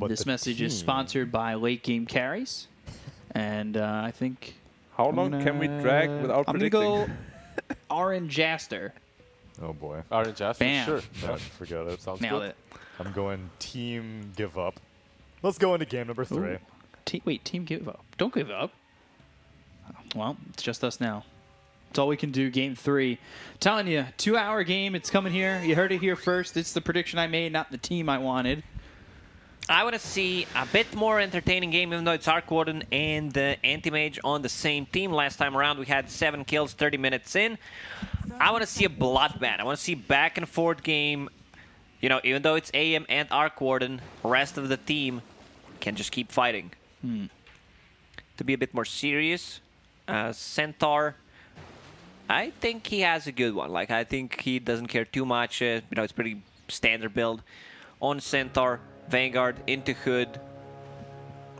but this message is sponsored by Late Game Carries. And I think... How long can we drag without predicting? I'm going to go RNG Aster. Oh boy. RNG Aster, Bam. sure. No, forget it. Sounds Nailed good. it. I'm going team give up. Let's go into game number 3. Wait, team give up. Don't give up. Well, it's just us now. That's all we can do. Game 3. Telling you, 2-hour game. It's coming here. You heard it here first. It's the prediction I made, not the team I wanted. I want to see a bit more entertaining game, even though it's Arc Warden and Anti-Mage on the same team. Last time around, we had 7 kills 30 minutes in. I want to see a bloodbath. I want to see back and forth game. You know, even though it's AM and Arc Warden, the rest of the team can just keep fighting. To be a bit more serious, Centaur, I think he has a good one. Like, I think he doesn't care too much. You know, it's pretty standard build on Centaur. Vanguard into Hood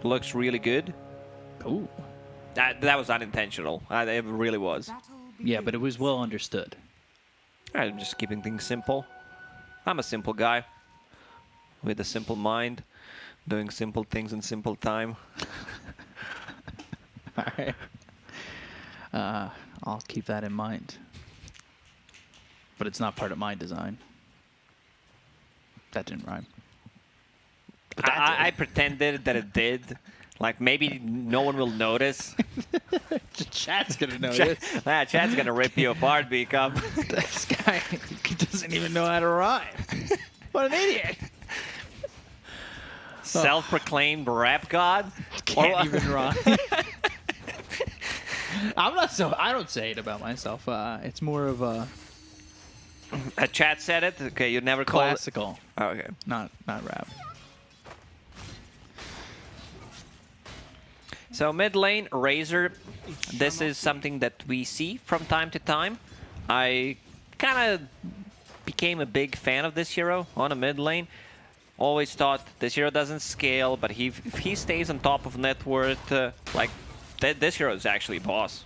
looks really good. Ooh. That was unintentional. It really was. Yeah, but it was well understood. I'm just keeping things simple. I'm a simple guy with a simple mind, doing simple things in simple time. All right. I'll keep that in mind. But it's not part of my design. That didn't rhyme. But that I did. pretended that it did. Like, maybe no one will notice. Chat's gonna notice. Chat's gonna rip you apart, B-Cup. This guy doesn't even know how to rhyme. What an idiot. Self-proclaimed rap god. Can't even rhyme. I'm not so. I don't say it about myself. It's more of a Chat said it. Okay, you'd never call it. classical, Oh, okay. not rap. So mid lane, Razor. This is something that we see from time to time. I kind of became a big fan of this hero on a mid lane. Always thought this hero doesn't scale, but if he stays on top of net worth, this hero is actually boss.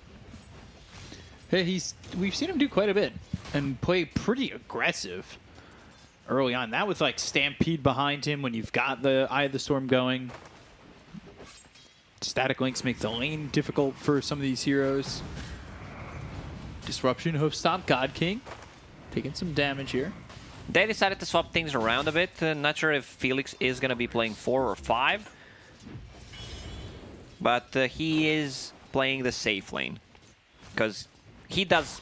Hey, we've seen him do quite a bit and play pretty aggressive early on. That was like Stampede behind him when you've got the Eye of the Storm going. Static links make the lane difficult for some of these heroes. Disruption, Hoof Stomp, God King. Taking some damage here. They decided to swap things around a bit. Not sure if Felix is going to be playing 4 or 5. But he is playing the safe lane. Because he does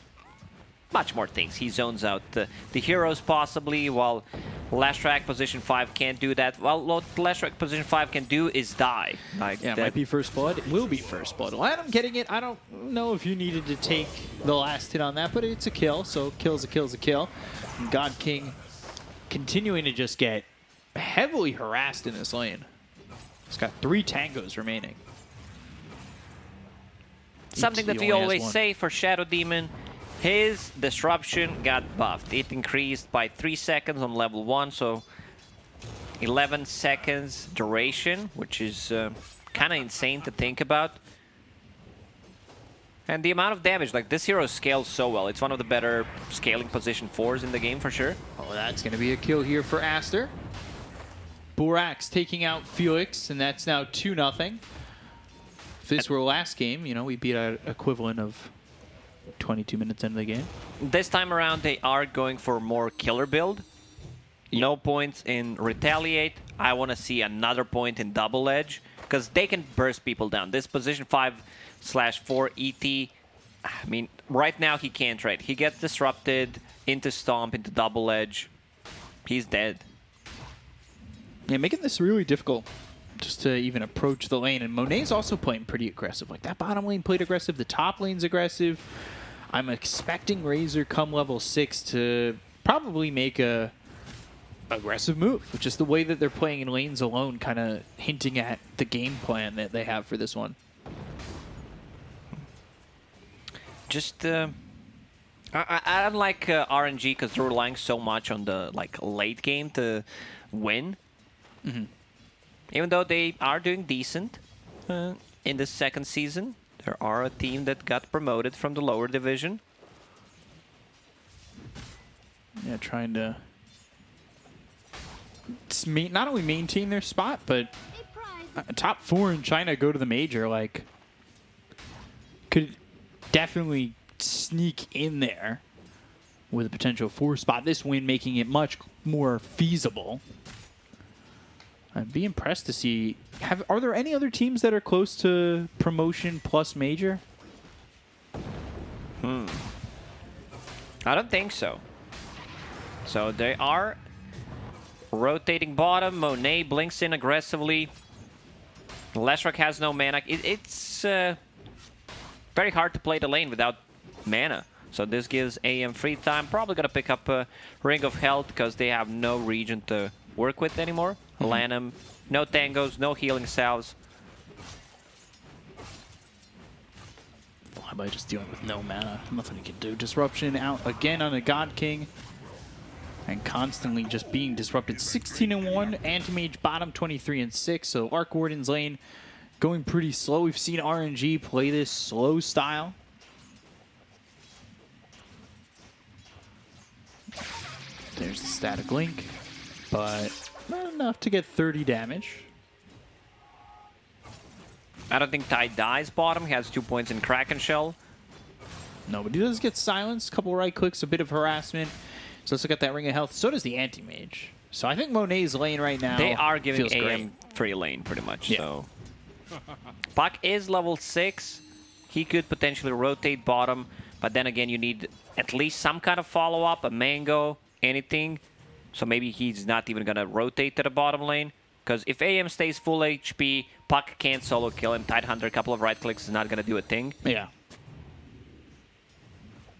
much more things. He zones out the heroes possibly, while Last Track position 5 can't do that. Well, what Last Track position 5 can do is die. Like Yeah, it might be First Blood. It will be First Blood. Well, I'm getting it. I don't know if you needed to take the last hit on that, but it's a kill, so kill's a kill's a kill. And God King continuing to just get heavily harassed in this lane. He's got 3 tangos remaining. Something that He we only has always one. say for Shadow Demon, his disruption got buffed. It increased by 3 seconds on level 1, so 11 seconds duration, which is kind of insane to think about. And the amount of damage, like this hero scales so well. It's one of the better scaling position 4s in the game for sure. Oh, that's going to be a kill here for Aster. Borax taking out Felix, and that's now 2-0. If this were last game, you know, we beat our equivalent of 22 minutes into the game. This time around, they are going for more killer build. No points in Retaliate. I want to see another point in Double Edge, because they can burst people down. This position 5/4 ET, I mean, right now he can't trade. He gets disrupted into Stomp, into Double Edge. He's dead. Yeah, making this really difficult just to even approach the lane. And Monet's also playing pretty aggressive. Like, that bottom lane played aggressive. The top lane's aggressive. I'm expecting Razor come level 6 to probably make a aggressive move, which is the way that they're playing in lanes alone, kind of hinting at the game plan that they have for this one. Just, I don't like RNG because they're relying so much on the late game to win. Even though they are doing decent in the second season, there are a team that got promoted from the lower division. Yeah, trying to not only maintain their spot, but top 4 in China go to the major. Like, could definitely sneak in there with a potential 4 spot. This win making it much more feasible. I'd be impressed to see. Are there any other teams that are close to promotion plus major? I don't think so. So they are rotating bottom. Monet blinks in aggressively. Leshrac has no mana. It's very hard to play the lane without mana. So this gives AM free time. Probably gonna pick up a Ring of Health because they have no region to work with anymore. Lanham, no tangos, no healing salves. Flyby just dealing with no mana. Nothing he can do. Disruption out again on a God King. And constantly just being disrupted. 16-1. Anti-Mage bottom 23-6. So Arc Warden's lane going pretty slow. We've seen RNG play this slow style. There's the static link. But not enough to get 30 damage. I don't think Ty dies bottom. He has 2 points in Kraken Shell. No, but he does get silenced. A couple right clicks, a bit of harassment. So let's look at that Ring of Health. So does the Anti-Mage. So I think Monet's lane right now They are giving feels AM great. free lane pretty much. Yeah. So Puck is level 6. He could potentially rotate bottom, but then again you need at least some kind of follow-up, a mango, anything. So maybe he's not even gonna rotate to the bottom lane. Because if AM stays full HP, Puck can't solo kill him. Tidehunter, a couple of right clicks is not gonna do a thing. Yeah.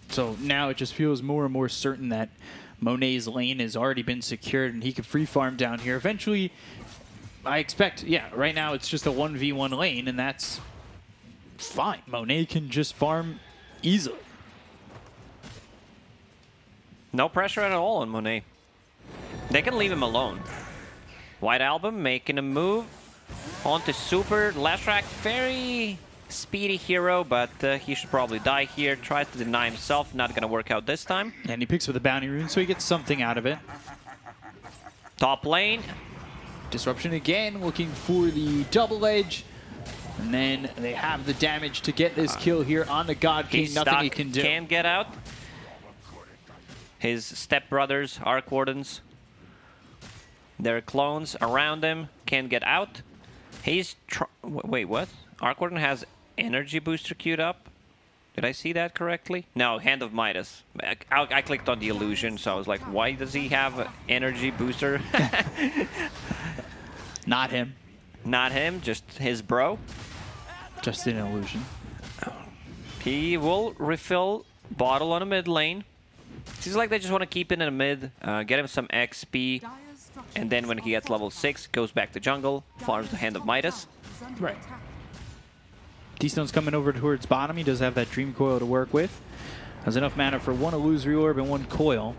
So now it just feels more and more certain that Monet's lane has already been secured and he can free farm down here. Eventually, I expect, yeah, right now it's just a 1v1 lane and that's fine. Monet can just farm easily. No pressure at all on Monet. They can leave him alone. White Album making a move onto Super. Leshrac, very speedy hero, but he should probably die here. Tries to deny himself. Not going to work out this time. And he picks up the bounty rune, so he gets something out of it. Top lane. Disruption again, looking for the double edge. And then they have the damage to get this kill here on the God King. He's Nothing stuck. he can do. Can't get out. His stepbrothers, Arc Wardens. Their clones around him. Can't get out. He's... Wait, what? Arc Warden has energy booster queued up? Did I see that correctly? No, Hand of Midas. I clicked on the illusion, so I was like, why does he have an energy booster? Not him. Not him, just his bro. Just an illusion. He will refill bottle on a mid lane. Seems like they just want to keep it in the mid, get him some XP, and then when he gets level 6, goes back to jungle, farms the Hand of Midas. Right. D-Stone's coming over towards bottom. He does have that Dream Coil to work with. Has enough mana for 1 Illusory Orb and 1 Coil.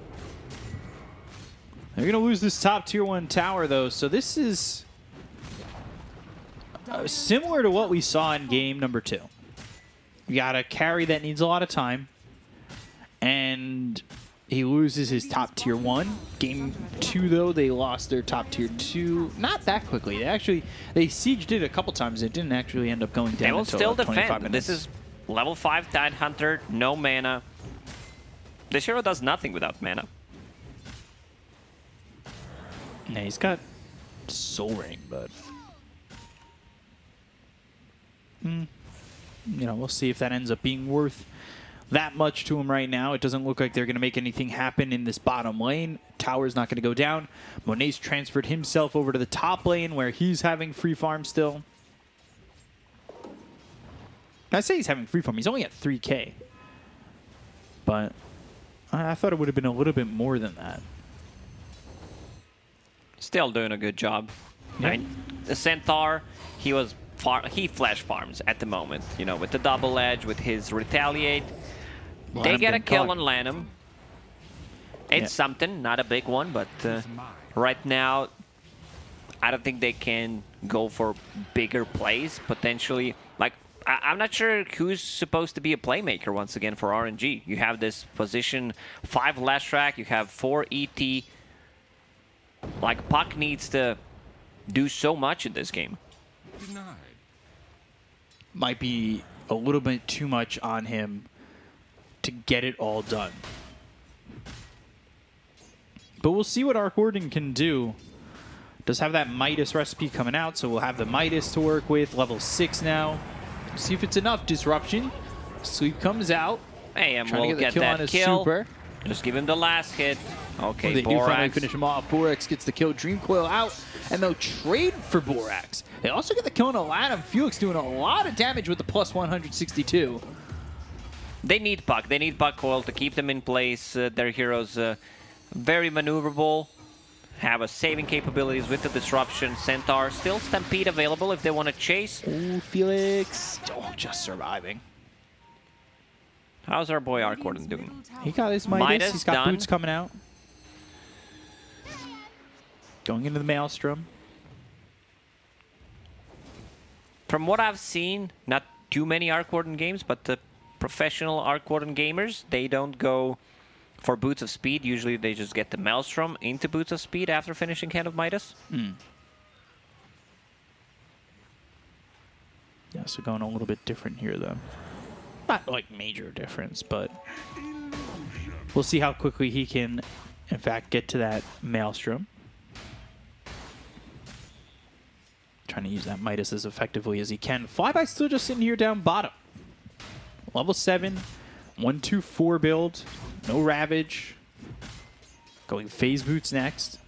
They're going to lose this top tier 1 tower, though, so this is similar to what we saw in game number 2. You got a carry that needs a lot of time, and he loses his top tier 1. Game 2, though, they lost their top tier 2. Not that quickly. They sieged it a couple times. It didn't actually end up going down. They will until still like 25 defend. minutes. This is level 5 Tidehunter, no mana. This hero does nothing without mana. Yeah, he's got Soul Ring, but we'll see if that ends up being worth that much to him right now. It doesn't look like they're going to make anything happen in this bottom lane. Tower's not going to go down. Monet's transferred himself over to the top lane where he's having free farm still. I say he's having free farm. He's only at 3k. But I thought it would have been a little bit more than that. Still doing a good job. Yeah. I mean, the Centaur, he flash farms at the moment. You know, with the double edge, with his retaliate. They get a kill on Lanham. It's something, not a big one, but right now, I don't think they can go for bigger plays, potentially. Like, I'm not sure who's supposed to be a playmaker once again for RNG. You have this position 5 Leshrac, you have 4 ET. Like, Puck needs to do so much in this game. Might be a little bit too much on him to get it all done. But we'll see what our Gordon can do. Does have that Midas recipe coming out, so we'll have the Midas to work with. Level 6 now. See if it's enough. Disruption. Sweep comes out. Hey, and Trying we'll to get get the kill on that his kill. super. Just give him the last hit. Okay, They do finally Borax. finish him off. Borax gets the kill. Dream Coil out, and they'll trade for Borax. They also get the kill on Aladdin. Felix doing a lot of damage with the plus 162. They need Puck. They need Puck Coil to keep them in place. Their heroes very maneuverable. Have a saving capabilities with the Disruption. Centaur. Still Stampede available if they want to chase. Oh, Felix. Oh, just surviving. How's our boy Arcorden doing? He got his Midas. Midas He's got done. boots coming out. Going into the Maelstrom. From what I've seen, not too many Arcorden games, but the professional Arcorden gamers, they don't go for Boots of Speed. Usually they just get the Maelstrom into Boots of Speed after finishing Hand of Midas. Yeah, so going a little bit different here, though. Not like major difference, but we'll see how quickly he can, in fact, get to that Maelstrom. Trying to use that Midas as effectively as he can. Flyby still just sitting here down bottom. Level 7, 1-2-4 build. No Ravage. Going Phase Boots next.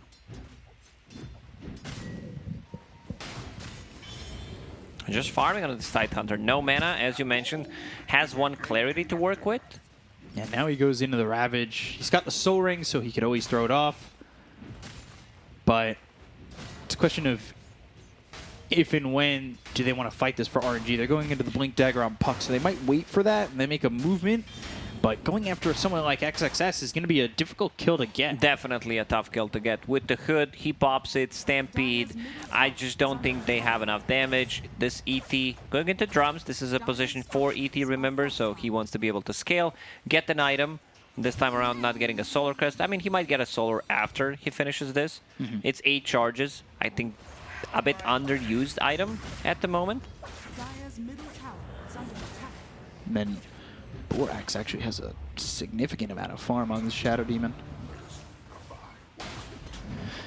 Just farming on this Tide Hunter. No mana, as you mentioned. Has one Clarity to work with. And now he goes into the Ravage. He's got the Soul Ring, so he could always throw it off. But it's a question of if and when do they want to fight this for RNG. They're going into the Blink Dagger on Puck, so they might wait for that and then make a movement. But going after someone like XXS is going to be a difficult kill to get. Definitely a tough kill to get. With the Hood, he pops it, Stampede. I just don't think they have enough damage. This ET going into drums. This is a position for ET, remember, so he wants to be able to scale, get an item. This time around, not getting a Solar Crest. I mean, he might get a Solar after he finishes this. It's 8 charges. I think a bit underused item at the moment. And then Borax actually has a significant amount of farm on this Shadow Demon.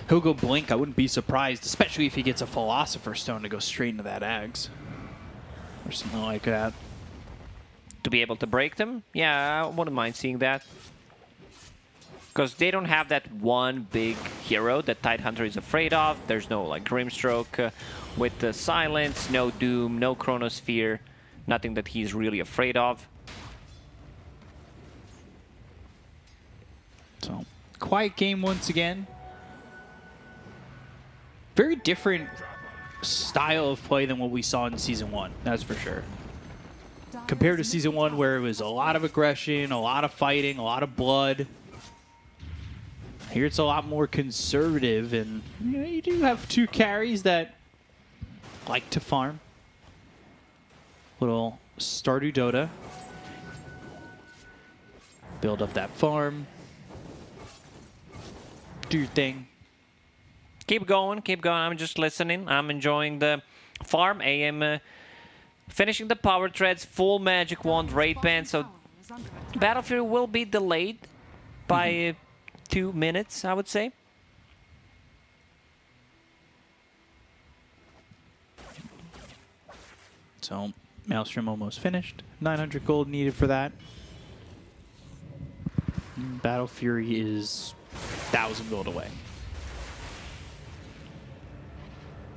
He'll go Blink. I wouldn't be surprised, especially if he gets a Philosopher's Stone to go straight into that Ags. Or something like that. To be able to break them, yeah, I wouldn't mind seeing that. Because they don't have that one big hero that Tidehunter is afraid of. There's no like Grimstroke with the Silence, no Doom, no Chronosphere. Nothing that he's really afraid of. So, quiet game once again. Very different style of play than what we saw in Season 1, that's for sure. Compared to Season 1 where it was a lot of aggression, a lot of fighting, a lot of blood. Here it's a lot more conservative, and you know, you do have 2 carries that like to farm. Little Stardew Dota. Build up that farm. Do your thing. Keep going, keep going. I'm just listening. I'm enjoying the farm. I am finishing the power threads, full magic wand, raid band, so Battlefield will be delayed by 2 minutes, I would say. So, Maelstrom almost finished. 900 gold needed for that. Battle Fury is 1,000 gold away.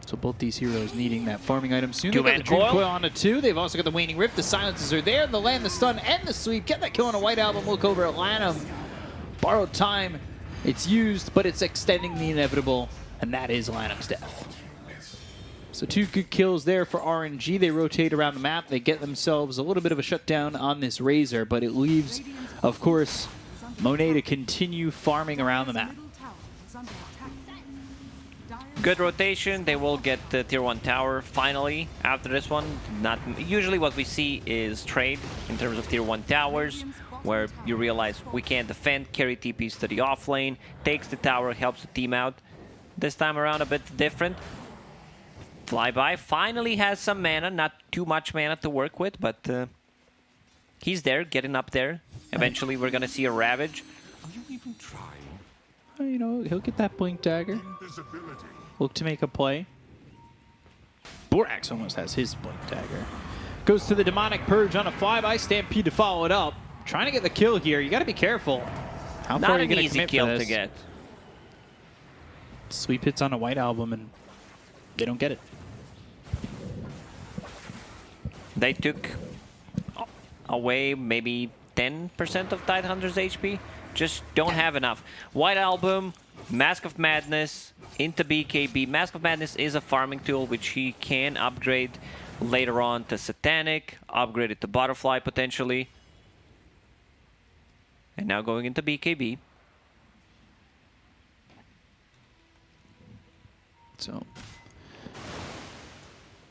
So both these heroes needing that farming item soon. They've got the Dream Coil on a 2. They've also got the Waning Rift. The silences are there. The land, the stun, and the sweep. Get that kill on a White Album. Look over at Lanham. Borrowed time. It's used, but it's extending the inevitable, and that is Lanham's death. So 2 good kills there for RNG. They rotate around the map. They get themselves a little bit of a shutdown on this Razor, but it leaves, of course, Monet to continue farming around the map. Good rotation. They will get the tier 1 tower finally after this one. Not usually what we see is trade in terms of tier 1 towers, where you realize we can't defend, carry TPs to the off lane, takes the tower, helps the team out. this time around a bit different. Flyby finally has some mana, not too much mana to work with, but he's there, getting up there. Eventually, we're gonna see a Ravage. Are you even trying? You know, he'll get that Blink Dagger. Invisibility. Look to make a play. Borax almost has his Blink Dagger. Goes to the Demonic Purge on a Flyby. Stampede to follow it up. Trying to get the kill here. You got to be careful. How far Not are you an going to easy commit kill for to this? get. Sweep hits on a White Album, and they don't get it. They took away maybe 10% of Tidehunter's HP. Just don't have enough. White Album, Mask of Madness, into BKB. Mask of Madness is a farming tool which he can upgrade later on to Satanic, upgrade it to Butterfly potentially. And now going into BKB. So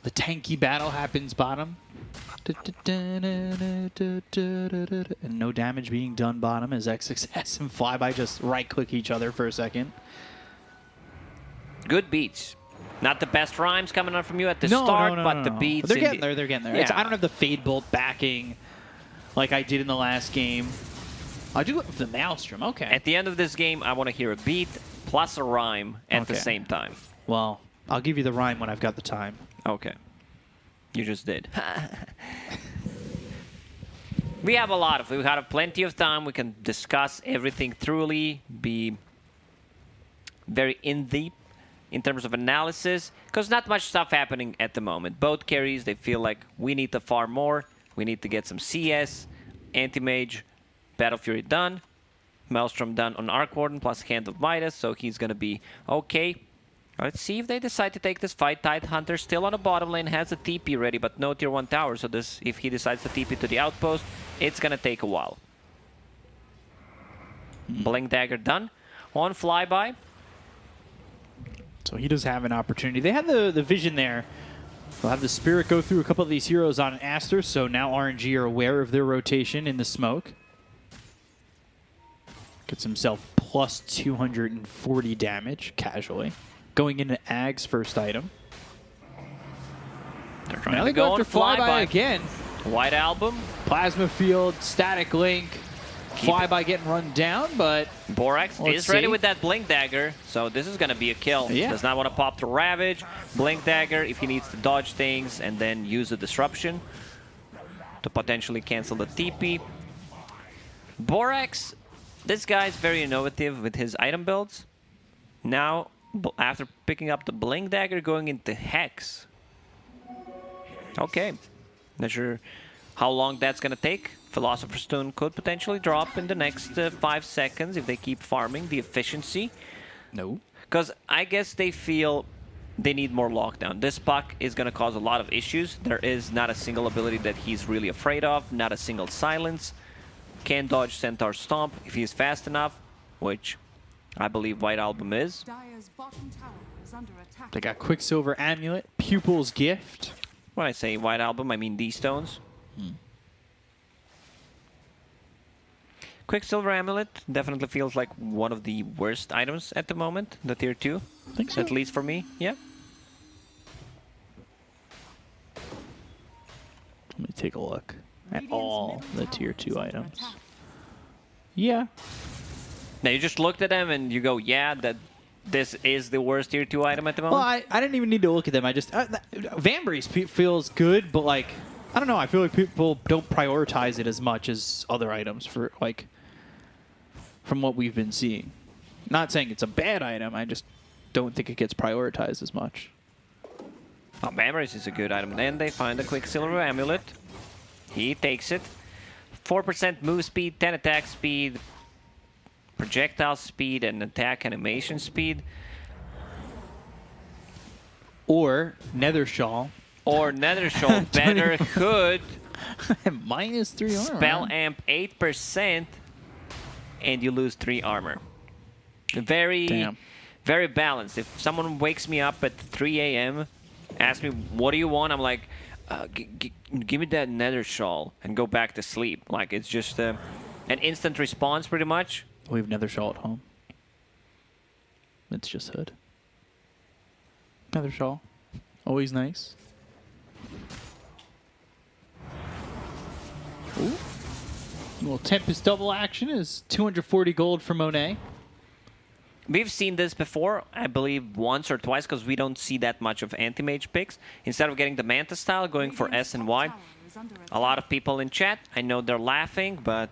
the tanky battle happens bottom. And no damage being done bottom as XXS and Flyby just right-click each other for a second. Good beats. Not the best rhymes coming out from you at the start, but the beats. They're getting there, they're getting there. Yeah. I don't have the Fade Bolt backing like I did in the last game. I do have the Maelstrom, okay. At the end of this game, I want to hear a beat plus a rhyme at the same time. Well, I'll give you the rhyme when I've got the time. Okay. You just did. We have plenty of time. We can discuss everything thoroughly, be very in deep in terms of analysis, because not much stuff happening at the moment. Both carries, they feel like we need to farm more. We need to get some CS, Anti-Mage, Battle Fury done, Maelstrom done on Arc Warden plus Hand of Midas, so he's going to be okay. Let's see if they decide to take this fight. Tidehunter still on the bottom lane, has a TP ready, but no tier 1 tower, so this, if he decides to TP to the outpost, it's going to take a while. Blink Dagger done. On Flyby. So he does have an opportunity. They have the vision there. They'll have the Spirit go through a couple of these heroes on Aster, so now RNG are aware of their rotation in the smoke. Gets himself plus 240 damage, casually. Going into Ag's first item. They're trying Now to they go go on after Flyby again. White Album. Plasma Field, Static Link. Flyby getting run down, but Borax is ready with that Blink Dagger, so this is going to be a kill. Yeah. Does not want to pop the Ravage. Blink Dagger if he needs to dodge things and then use a Disruption to potentially cancel the TP. Borax, this guy is very innovative with his item builds. Now, after picking up the Blink Dagger, going into Hex. Okay. Not sure how long that's going to take. Philosopher's Stone could potentially drop in the next 5 seconds if they keep farming the efficiency. no. Because I guess they feel they need more lockdown. This puck is going to cause a lot of issues. There is not a single ability that he's really afraid of, not a single silence. Can dodge Centaur Stomp if he's fast enough, which I believe White Album is. Dire's bottom tower is under attack. They got Quicksilver Amulet, Pupil's Gift. When I say White Album, I mean these stones. Quicksilver Amulet definitely feels like one of the worst items at the moment, the tier 2. I think so. At least for me, yeah. Let me take a look at Radiant's all middle the tower tier is 2 under items. attack. Yeah. Now you just looked at them and you go, yeah, that this is the worst tier 2 item at the moment. Well, I didn't even need to look at them. I just Vambrace feels good, but like I don't know. I feel like people don't prioritize it as much as other items for like from what we've been seeing. Not saying it's a bad item. I just don't think it gets prioritized as much. Oh, Vambrace is a good item. Then they find a Quicksilver Amulet. He takes it. 4% move speed, 10 attack speed, projectile speed, and attack animation speed. Or Nether Shawl. Or Nether Shawl better could Minus 3 armor. spell amp 8% and you lose 3 armor. Very, Damn. very balanced. If someone wakes me up at 3 a.m., asks me, what do you want? I'm like, give me that Nether Shawl and go back to sleep. Like, it's just an instant response pretty much. We have Nether Shawl at home. It's just Hood. Another shawl. Always nice. Ooh. A little Tempest double action is 240 gold for Monet. We've seen this before, I believe once or twice, because we don't see that much of anti-mage picks. Instead of getting the Manta style, going for S and Y. A lot of people in chat, I know they're laughing, but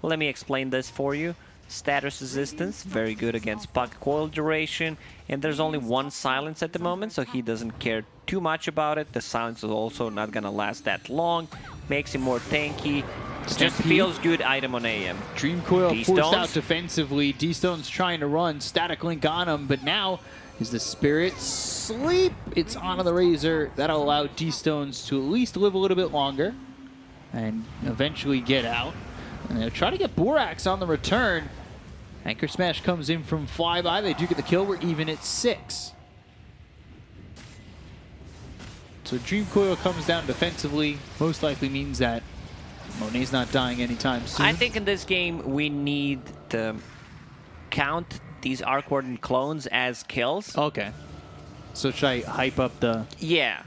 let me explain this for you. Status resistance, very good against puck coil duration, and there's only one silence at the moment, so he doesn't care too much about it. The silence is also not gonna last that long, makes him more tanky. Just feels good item on AM. Dream Coil forced D-Stones. out defensively. D-Stone's trying to run. Static Link on him, but now is the Spirit Sleep. It's onto the Razor. That'll allow D-Stones to at least live a little bit longer and eventually get out. And they'll try to get Borax on the return. Anchor Smash comes in from Flyby. They do get the kill. We're even at 6. So Dream Coil comes down defensively. Most likely means that Monet's not dying anytime soon. I think in this game we need to count these Arc Warden clones as kills. Okay. So should I hype up the... Yeah.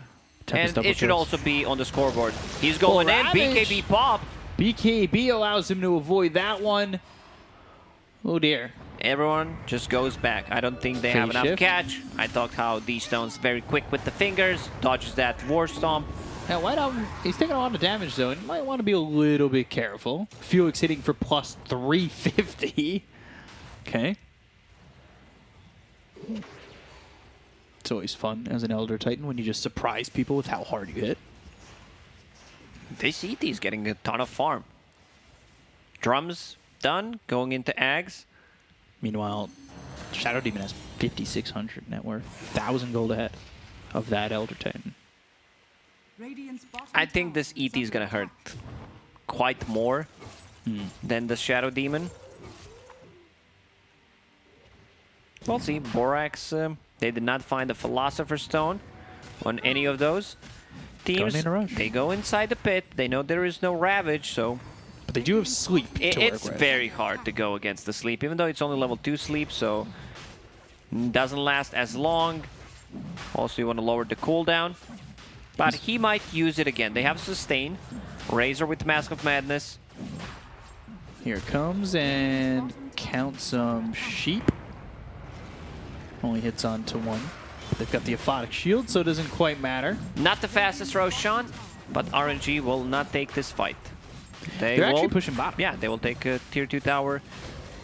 Tempest And double it should kills? also be on the scoreboard. He's going in, Ravage. BKB pop. BKB allows him to avoid that one. Oh dear. Everyone just goes back. I don't think they have Phase enough shift. catch. I thought how D-Stone's very quick with the fingers, dodges that War Stomp. Now White Album, he's taking a lot of damage though, and you might want to be a little bit careful. Felix hitting for plus 350. Okay. It's always fun as an Elder Titan when you just surprise people with how hard you hit. This ET's getting a ton of farm. Drums done, going into Ags. Meanwhile, Shadow Demon has 5,600 net worth, 1,000 gold ahead of that Elder Titan. I think this ET is gonna hurt quite more than the Shadow Demon. We'll see. Borax, they did not find the Philosopher's Stone on any of those teams. Going in a rush. They go inside the pit. They know there is no Ravage, so But they do have Sleep to it's work with. very hard to go against the Sleep, even though it's only level 2 Sleep, so doesn't last as long. Also, you want to lower the cooldown. But he might use it again. They have Sustain. Razor with Mask of Madness. Here it comes, and count some sheep. Only hits on to 1. They've got the Aphotic Shield, so it doesn't quite matter. Not the fastest Roshan, but RNG will not take this fight. They're actually will- pushing bottom. Yeah, they will take a tier 2 tower.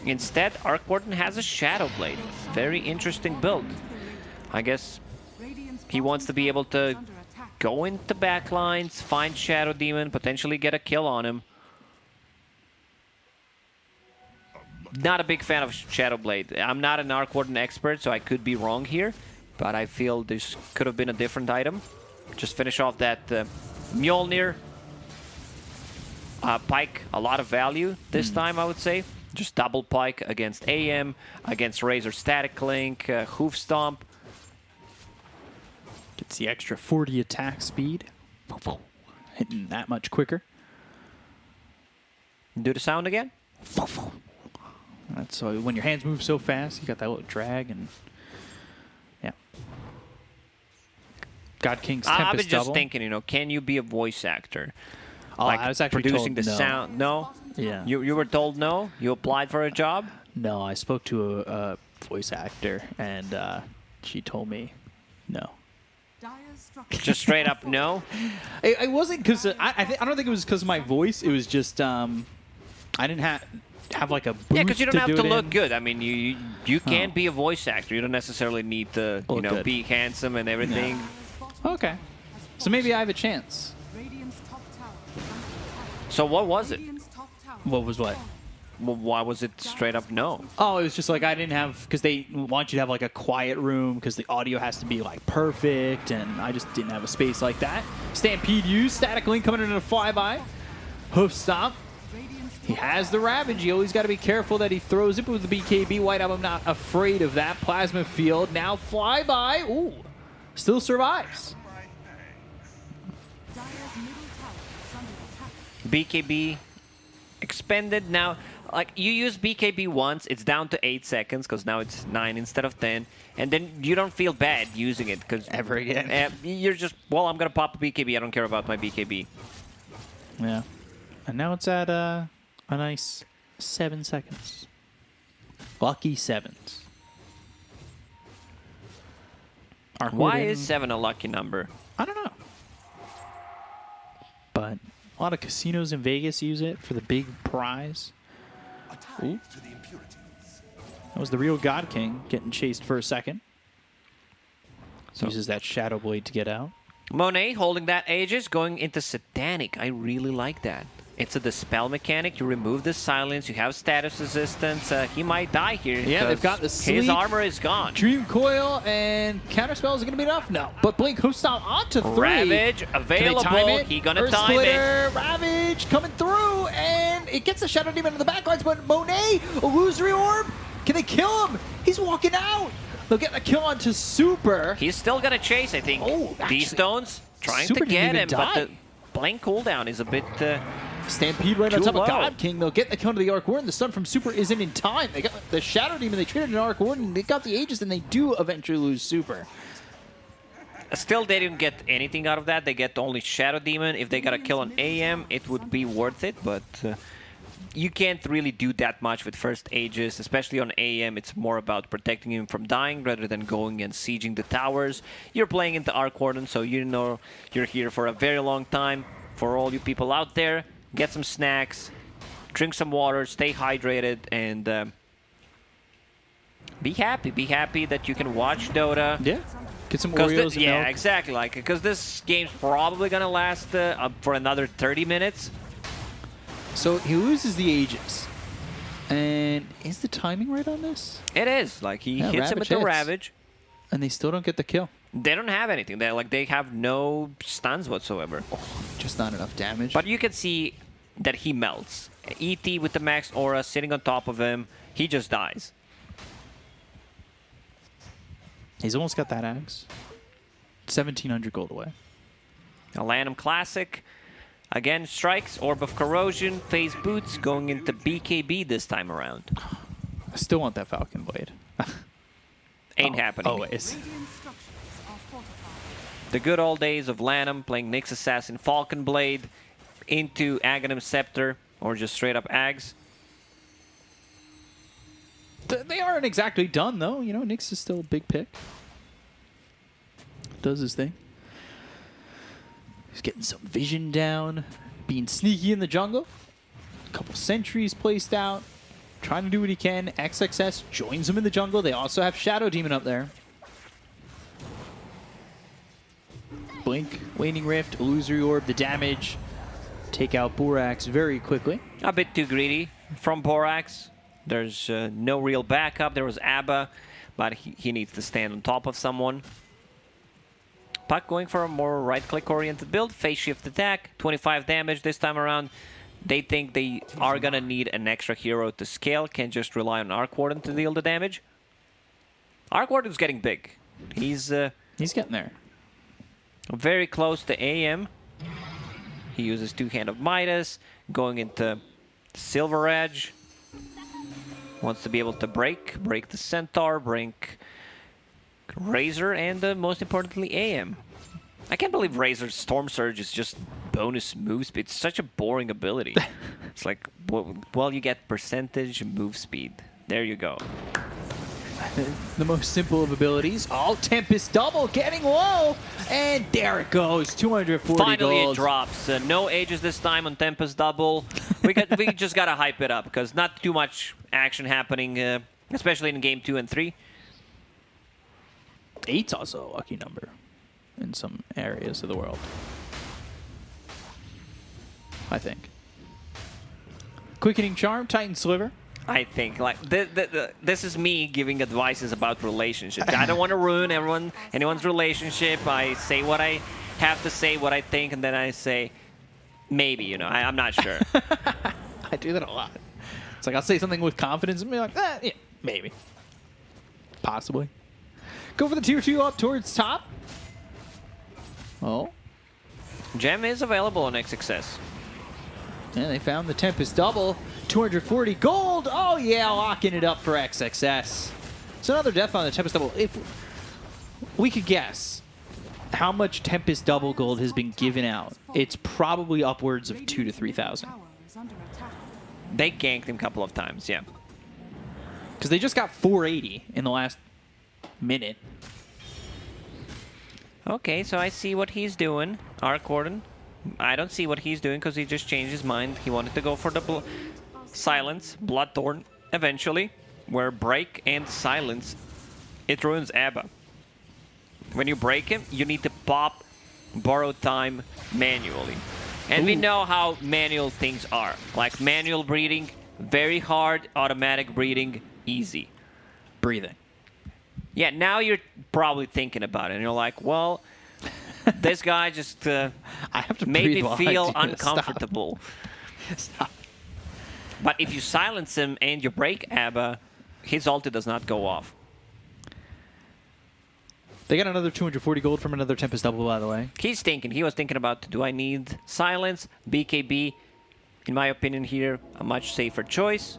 Instead, Arc Warden has a Shadow Blade. Very interesting build. I guess he wants to be able to go into backlines, find Shadow Demon, potentially get a kill on him. Not a big fan of Shadow Blade. I'm not an Arc Warden expert, so I could be wrong here. But I feel this could have been a different item. Just finish off that Mjolnir. Pike, a lot of value this time, I would say. Just double Pike against AM, against Razor Static Link, Hoof Stomp. Gets the extra 40 attack speed. Hitting that much quicker. Do the sound again? That's so when your hands move so fast, you got that little drag and yeah. God King's Tempest I was just double. thinking, you know, can you be a voice actor? Oh, Like I was actually producing told the no. sound. No? Yeah. You were told no? You applied for a job? No, I spoke to a voice actor and she told me no. Just straight up no? It wasn't because I don't think it was because of my voice. It was just I didn't have like a booth Yeah, because you don't have to do it look in. good. I mean, you can be a voice actor. You don't necessarily need to, you Look know, good. be handsome and everything. Okay, so maybe I have a chance. So what was it? What was what? Well, why was it straight up no? Oh, it was just like I didn't have because they want you to have like a quiet room because the audio has to be like perfect, and I just didn't have a space like that. Stampede used Static Link coming in a flyby, hoof stomp. He has the Ravage. You always got to be careful that he throws it with the BKB. White Album not afraid of that. Plasma Field now flyby. Ooh, still survives. BKB expended. Now, like, you use BKB once, it's down to 8 seconds, because now it's 9 instead of 10. And then you don't feel bad using it, because... Ever again. You're just, well, I'm going to pop a BKB. I don't care about my BKB. Yeah. And now it's at a nice 7 seconds. Lucky 7s. Why is 7 a lucky number? I don't know. But a lot of casinos in Vegas use it for the big prize. Ooh. To the impurities. That was the real God King getting chased for a second. So Uses that Shadow Blade to get out. Monet holding that Aegis, going into Satanic. I really like that. It's a Dispel mechanic. You remove the silence. You have status resistance. He might die here. Yeah, they've got the his sleep. armor is gone. Dream Coil and Counterspell is going to be enough? No. But Blink hostile onto 3. Ravage Can they available. time it? He gonna Earth time Splitter, it. Ravage coming through, and it gets the Shadow Demon in the backlines, but Monet, Illusory Orb, can they kill him? He's walking out. They'll get a kill onto Super. He's still gonna chase, I think. Oh, actually, D-Stones trying Super to didn't get even him, die. but the Blink cooldown is a bit... Stampede right on Too top of low. God King. They'll get the kill to the Arc Warden. The stun from Super isn't in time. They got the Shadow Demon. They traded an Arc Warden. They got the Aegis, and they do eventually lose Super. Still, they didn't get anything out of that. They get only Shadow Demon. If they got a kill on AM, it would be worth it, but you can't really do that much with first Aegis, especially on AM. It's more about protecting him from dying rather than going and sieging the towers. You're playing into Arc Warden, so you know you're here for a very long time. For all you people out there, get some snacks, drink some water, stay hydrated, and be happy. Be happy that you can watch Dota. Yeah. Get some Oreos and yeah, milk. exactly. Like, because this game's probably gonna last for another 30 minutes. So he loses the Aegis. And is the timing right on this? It is. Like, he Yeah, hits him with the hits. Ravage. And they still don't get the kill. They don't have anything. They have no stuns whatsoever. Just not enough damage. But you can see that he melts. ET with the max aura sitting on top of him. He just dies. He's almost got that axe. 1,700 gold away. A Lanham Classic. Again, strikes, Orb of Corrosion, Phase Boots, going into BKB this time around. I still want that Falcon Blade. Ain't happening. Always. Radiant structures are fortified. The good old days of Lanham playing Nyx Assassin Falcon Blade into Aghanim Scepter, or just straight up Ags. They aren't exactly done, though. You know, Nyx is still a big pick. Does his thing. He's getting some vision down. Being sneaky in the jungle. A couple sentries placed out. Trying to do what he can. XXS joins him in the jungle. They also have Shadow Demon up there. Blink, Waning Rift, Illusory Orb, the damage. Take out Borax very quickly. A bit too greedy from Borax. There's no real backup. There was Abba, but he needs to stand on top of someone. Puck going for a more right-click oriented build. Phase shift attack, 25 damage this time around. They think they are gonna need an extra hero to scale. Can't just rely on Arc Warden to deal the damage. Arc Warden's getting big. He's getting there. very close to AM. He uses Two-Hand of Midas, going into Silver Edge. Wants to be able to break the Centaur, break Razor, and most importantly, AM. I can't believe Razor's Storm Surge is just bonus move speed. It's such a boring ability. It's like, well, you get percentage move speed. There you go. The most simple of abilities. Oh, Tempest double getting low. And there it goes. 240 Finally gold. it drops. No Aegis this time on Tempest double. we just gotta hype it up because not too much action happening, especially in game 2 and 3. 8's also a lucky number in some areas of the world. I think. Quickening Charm, Titan Sliver. I think like this is me giving advices about relationships. I don't want to ruin anyone's relationship. I say what I have to say, what I think, and then I say maybe. You know, I'm not sure. I do that a lot. It's like I'll say something with confidence and be like, yeah, maybe, possibly. Go for the tier 2 up towards top. Oh, Gem is available on XXS. And they found the Tempest double. 240 gold. Oh yeah, locking it up for XXS. It's another death on the Tempest double. If we could guess how much Tempest double gold has been given out, it's probably upwards of 2,000 to 3,000. Tower is under attack. They ganked him a couple of times, yeah. Because they just got 480 in the last minute. Okay, so I see what he's doing. Arcorden. I don't see what he's doing because he just changed his mind. He wanted to go for the silence, Bloodthorn, eventually. Where break and silence, it ruins Abba. When you break him, you need to pop borrowed time manually. And we know how manual things are. Like manual breeding, very hard, automatic breeding, easy. Breathing. Yeah, now you're probably thinking about it, and you're like, well, this guy just I have to made breathe me while I feel do this. Stop. uncomfortable. Stop. But if you silence him and you break Abba, his ulti does not go off. They got another 240 gold from another Tempest double, by the way. He was thinking about, do I need silence? BKB, in my opinion here, a much safer choice.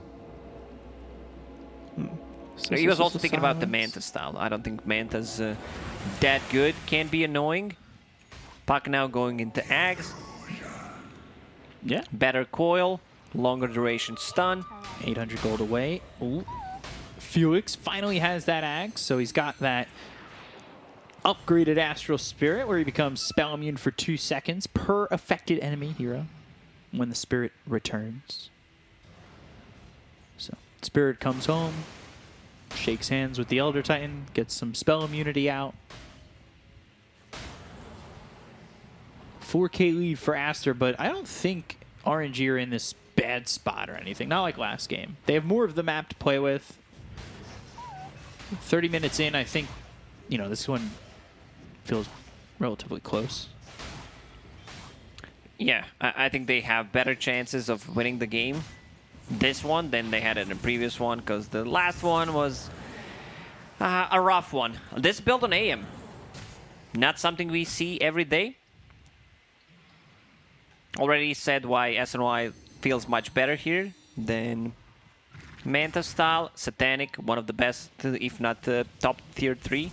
He was also thinking about the Manta style. I don't think Manta's that good. Can be annoying. Puck now going into Ags. Yeah. Better coil, longer duration stun. 800 gold away. Ooh. Felix finally has that axe, so he's got that upgraded Astral Spirit where he becomes spell immune for 2 seconds per affected enemy hero when the spirit returns. So, Spirit comes home, shakes hands with the Elder Titan, gets some spell immunity out. 4K lead for Aster, but I don't think RNG are in this bad spot or anything. Not like last game. They have more of the map to play with. 30 minutes in, I think, you know, this one feels relatively close. Yeah, I think they have better chances of winning the game. This one than they had in the previous one, because the last one was a rough one. This build on AM, not something we see every day. Already said why SNY feels much better here than Manta style, Satanic, one of the best, if not the top tier 3.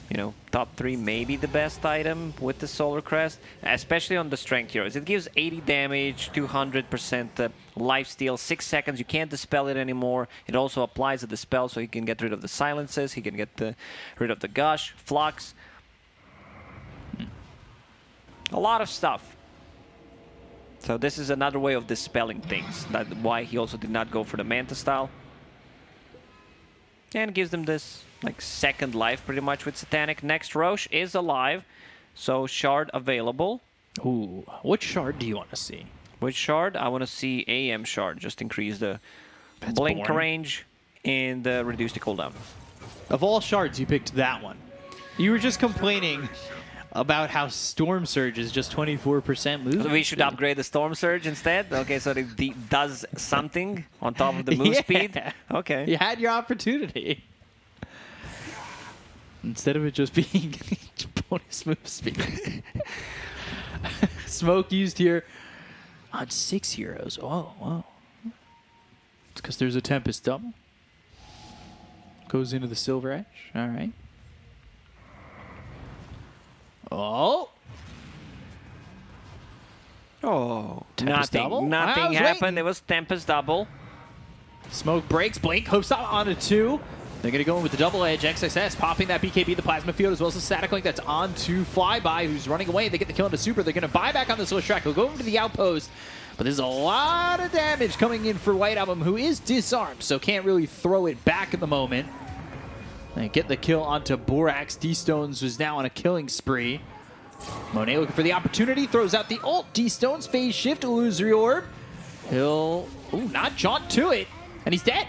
You know, top 3 maybe the best item with the Solar Crest, especially on the strength heroes. It gives 80 damage, 200% lifesteal, 6 seconds. You can't dispel it anymore. It also applies a dispel, so he can get rid of the silences. He can get rid of the gush, flux. A lot of stuff. So this is another way of dispelling things. That's why he also did not go for the Manta style. And gives them this like second life pretty much with Satanic. Next Roche is alive, so shard available. Ooh, what shard do you want to see? Which shard? I want to see AM shard. Just increase the blink boring. range and reduce the cooldown. Of all shards, you picked that one. You were just complaining about how Storm Surge is just 24% move. So we should upgrade the Storm Surge instead? Okay, so it does something on top of the move speed? Okay. You had your opportunity. Instead of it just being bonus move speed. Smoke used here on 6 heroes. Oh, wow. It's because there's a Tempest double. Goes into the Silver Edge. All right. Oh. Oh. Tempest double? Nothing I was happened. waiting. It was Tempest double. Smoke breaks. Blink hopes up onto 2. They're going to go in with the double edge. XXS popping that BKB, the Plasma Field, as well as the Static Link that's onto Flyby, who's running away. They get the kill into Super. They're going to buy back on this little track. They'll go into the outpost. But there's a lot of damage coming in for White Album, who is disarmed, so can't really throw it back at the moment. They get the kill onto Borax. D-Stones was now on a killing spree. Monet looking for the opportunity. Throws out the ult. D-Stones phase shift. Illusory Orb. He'll not jaunt to it. And he's dead.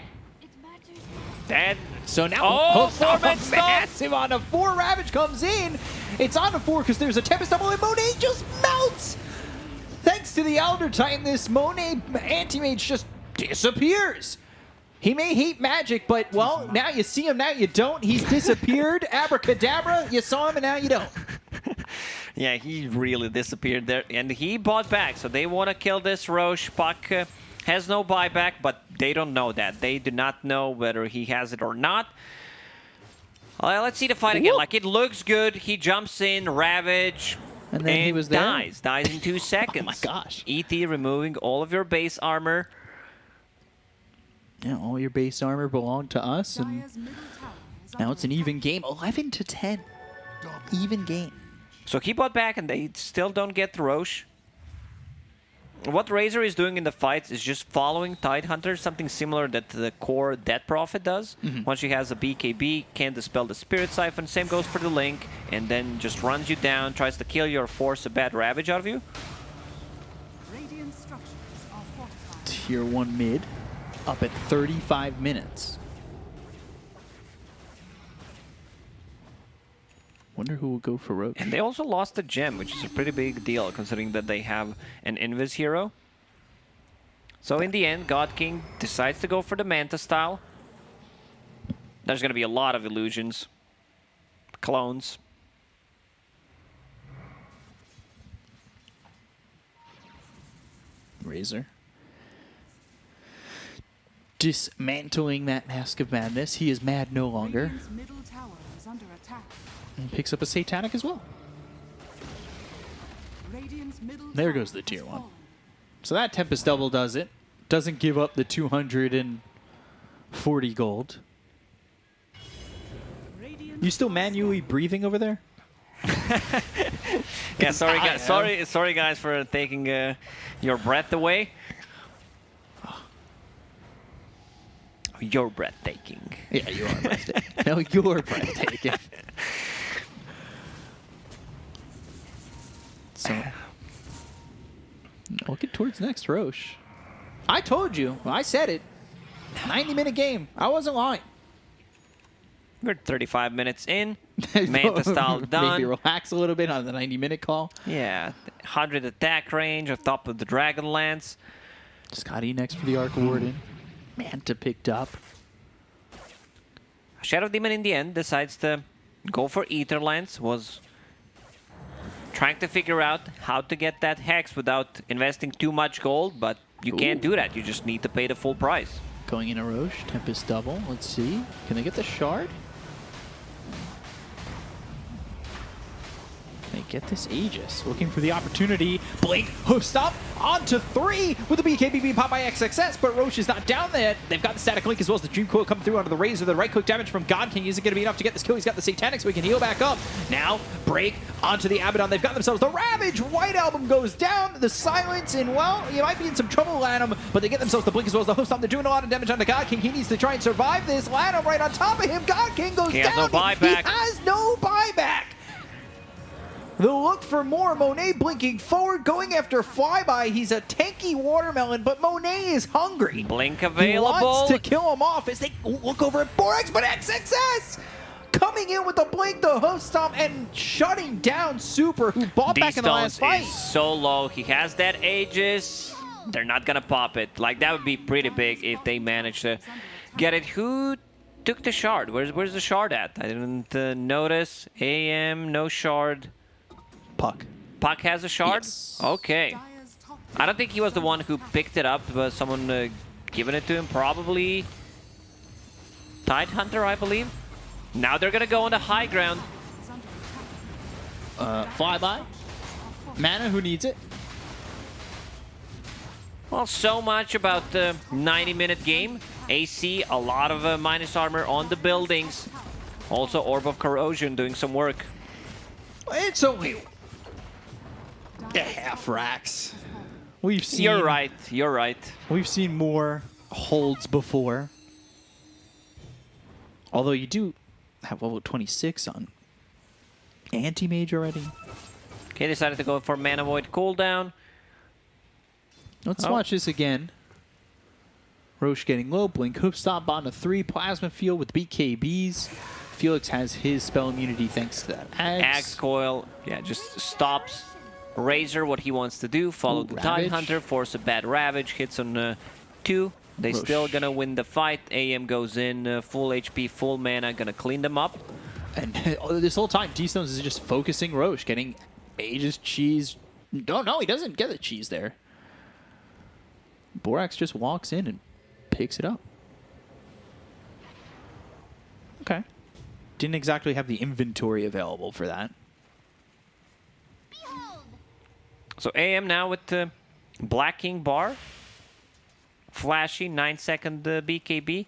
Dead. So now, Oh, Four-Man stop. massive on a 4. Ravage comes in. It's on a 4 because there's a Tempest double and Monet just melts. Thanks to the Elder Titan, this Monet anti-mage just disappears. He may hate magic, but, well, now you see him, now you don't. He's disappeared. Abracadabra, you saw him and now you don't. Yeah, he really disappeared there, and he bought back. So they want to kill this Roche. Puck has no buyback, but they don't know that. They do not know whether he has it or not. Let's see the fight again. Like, it looks good. He jumps in, Ravage, And then he was there. dies in 2 seconds. Oh my gosh. ET removing all of your base armor. Yeah, all your base armor belonged to us, and Dire's middle tower is now under it's an attack. even game. 11 to 10. Even game. So he bought back, and they still don't get the Roche. What Razor is doing in the fights is just following Tidehunter, something similar that the core Death Prophet does. Once she has a BKB, can dispel the Spirit Siphon. Same goes for the Link, and then just runs you down, tries to kill you or force a bad Ravage out of you. Radiant structures are fortified. Tier 1 mid, up at 35 minutes. Wonder who will go for Roche. And they also lost the gem, which is a pretty big deal, considering that they have an Invis hero. So in the end, God King decides to go for the Manta style. There's going to be a lot of illusions. Clones. Razor. Dismantling that Mask of Madness. He is mad no longer. Radiant's middle tower is under attack. And picks up a Satanic as well. Radiant's middle There tower goes the tier has 1. fallen. So that Tempest double does it. Doesn't give up the 240 gold. Radiant's You still manually breathing over there? Yeah, sorry, I guys. am. Sorry, guys, for taking your breath away. You're breathtaking. Yeah, you are breathtaking. No, you're breathtaking. So, looking towards next Roche. I told you. I said it. 90-minute game. I wasn't lying. We're 35 minutes in. Manta style done. Maybe relax a little bit on the 90-minute call. Yeah, 100 attack range on top of the Dragonlance. Scotty next for the Arc Warden. Manta picked up. Shadow Demon in the end decides to go for Aetherlance. Was trying to figure out how to get that Hex without investing too much gold, but you can't do that. You just need to pay the full price. Going in a Roche. Tempest double. Let's see. Can they get the shard? They get this Aegis. Looking for the opportunity. Blink, hoof stop, onto 3 with the BKB pop by XXS, but Roche is not down there. They've got the static link as well as the Dream Coil coming through onto the Razor. The right click damage from God King isn't going to be enough to get this kill. He's got the Satanic so he can heal back up. Now, break onto the Abaddon. They've got themselves the Ravage. White Album goes down. The Silence, and well, you might be in some trouble, Lanham, but they get themselves the Blink as well as the hoof stop. They're doing a lot of damage on the God King. He needs to try and survive this. Lanham right on top of him. God King goes He down. has no buyback. He has no buyback. The look for more. Monet blinking forward, going after Flyby. He's a tanky watermelon, but Monet is hungry. Blink He available. wants to kill him off as they look over at Borax, but XXS coming in with the blink, the hoof stomp, and shutting down Super, who bought back in the last fight. Is so low. He has that Aegis. They're not gonna pop it. Like, that would be pretty big if they manage to get it. Who took the shard? Where's the shard at? I didn't notice. AM, no shard. Puck. Puck has a shard? Yes. Okay. Dire's top I don't think he was the one who picked it up, but someone giving it to him. Probably Tidehunter, I believe. Now they're gonna go on the high ground. is under attack. Flyby. Mana, who needs it? Well, so much about the 90-minute game. AC, a lot of minus armor on the buildings. Also, Orb of Corrosion doing some work. It's only a half racks. We've seen. You're right. You're right. We've seen more holds before. Although you do have level 26 on Anti-Mage already. Okay, decided to go for Mana Void cooldown. Let's Oh. watch this again. Roche getting low. Blink hoof stop on a 3. Plasma Field with BKBs. Felix has his spell immunity thanks to that. Axe Coil, yeah, just stops Razor what he wants to do. Follow the Ravage. Tidehunter, force a bad Ravage, hits on 2. They Roche. still gonna win the fight. AM goes in, full HP, full mana, gonna clean them up. And this whole time, D-Stones is just focusing Roche, getting Aegis cheese. No, he doesn't get the cheese there. Borax just walks in and picks it up. Okay. Didn't exactly have the inventory available for that. So AM now with the Black King bar. Flashy, 9-second BKB.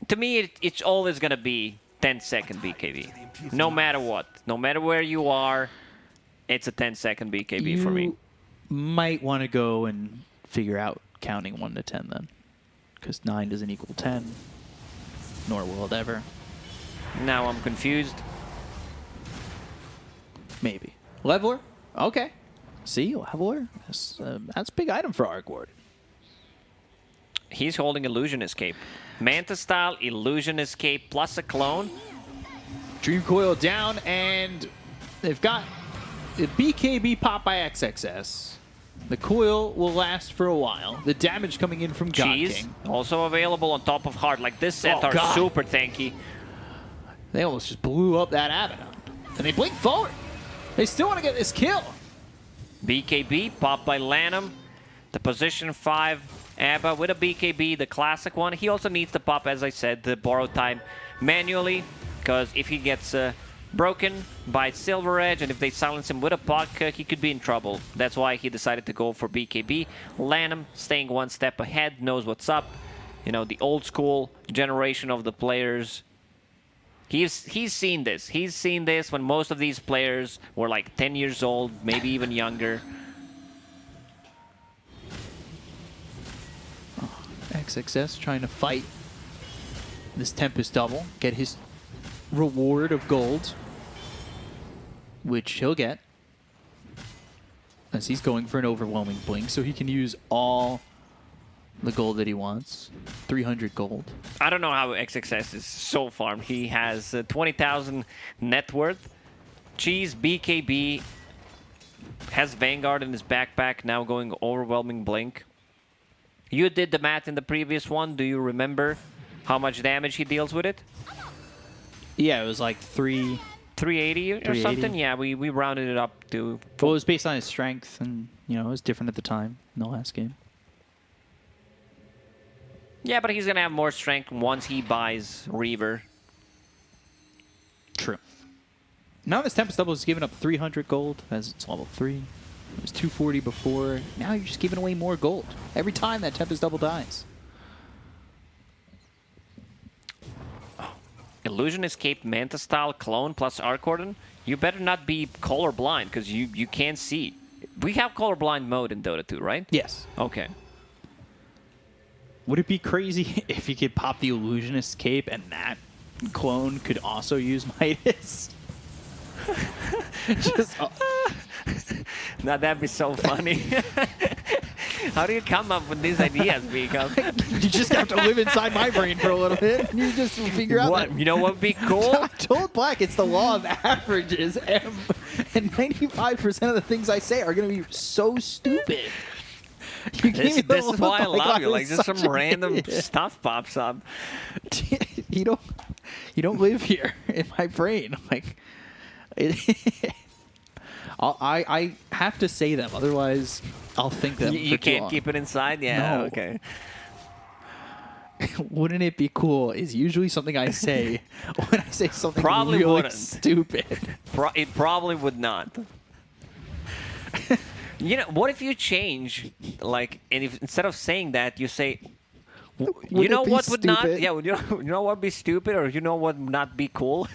To me, it's always going to be 10-second BKB. No matter what. No matter where you are, it's a 10-second BKB for me. You might want to go and figure out counting 1 to 10 then. Because 9 doesn't equal 10. Nor will it ever. Now I'm confused. Maybe. Leveler? Okay. See, Leveler? That's a big item for Arc Ward. He's holding Illusion Escape. Manta style, Illusion Escape, plus a clone. Dream Coil down, and they've got the BKB pop by XXS. The coil will last for a while. The damage coming in from God Cheese, King. also available on top of Heart. Like this set are God. super tanky. They almost just blew up that Abaddon. And they blink forward. They still want to get this kill. BKB, popped by Lanham. The position 5 Abba with a BKB, the classic one. He also needs to pop, as I said, the borrow time manually, because if he gets broken by Silver Edge and if they silence him with a puck, he could be in trouble. That's why he decided to go for BKB. Lanham staying one step ahead, knows what's up. You know, the old school generation of the players. He's seen this. He's seen this when most of these players were like 10 years old, maybe even younger. XXS trying to fight this Tempest double, get his reward of gold, which he'll get, as he's going for an overwhelming blink, so he can use all the gold that he wants. 300 gold. I don't know how XXS is so farmed. He has 20,000 net worth. Cheese, BKB, has Vanguard in his backpack, now going overwhelming blink. You did the math in the previous one. Do you remember how much damage he deals with it? Yeah, it was like 380 or something? Yeah, we rounded it up to... Well, it was based on his strength, and, you know, it was different at the time in the last game. Yeah, but he's going to have more strength once he buys Reaver. True. Now this Tempest double is giving up 300 gold as it's level 3. It was 240 before. Now you're just giving away more gold every time that Tempest double dies. Illusion Escape, Manta style, clone plus Arcorden. You better not be colorblind because you can't see. We have colorblind mode in Dota 2, right? Yes. Okay. Would it be crazy if you could pop the Illusion Escape and that clone could also use Midas? Just, Now that'd be so funny. How do you come up with these ideas, Miko? you just have to live inside my brain for a little bit. And you just figure out What? that. You know what would be cool? I told Black it's the law of averages, and 95% of the things I say are going to be so stupid. You gave me the This is look why I like love you. was Like, just such some an random idiot. stuff pops up. you don't live here in my brain. Like, I have to say them, otherwise I'll think them. You can't keep it inside? Yeah, No. okay. Wouldn't it be cool is usually something I say when I say something Probably really wouldn't. stupid. It probably would not. You know, what if you change, like, and if instead of saying that, you say, you know what would not, yeah, you know what would be stupid, or you know what would not be cool?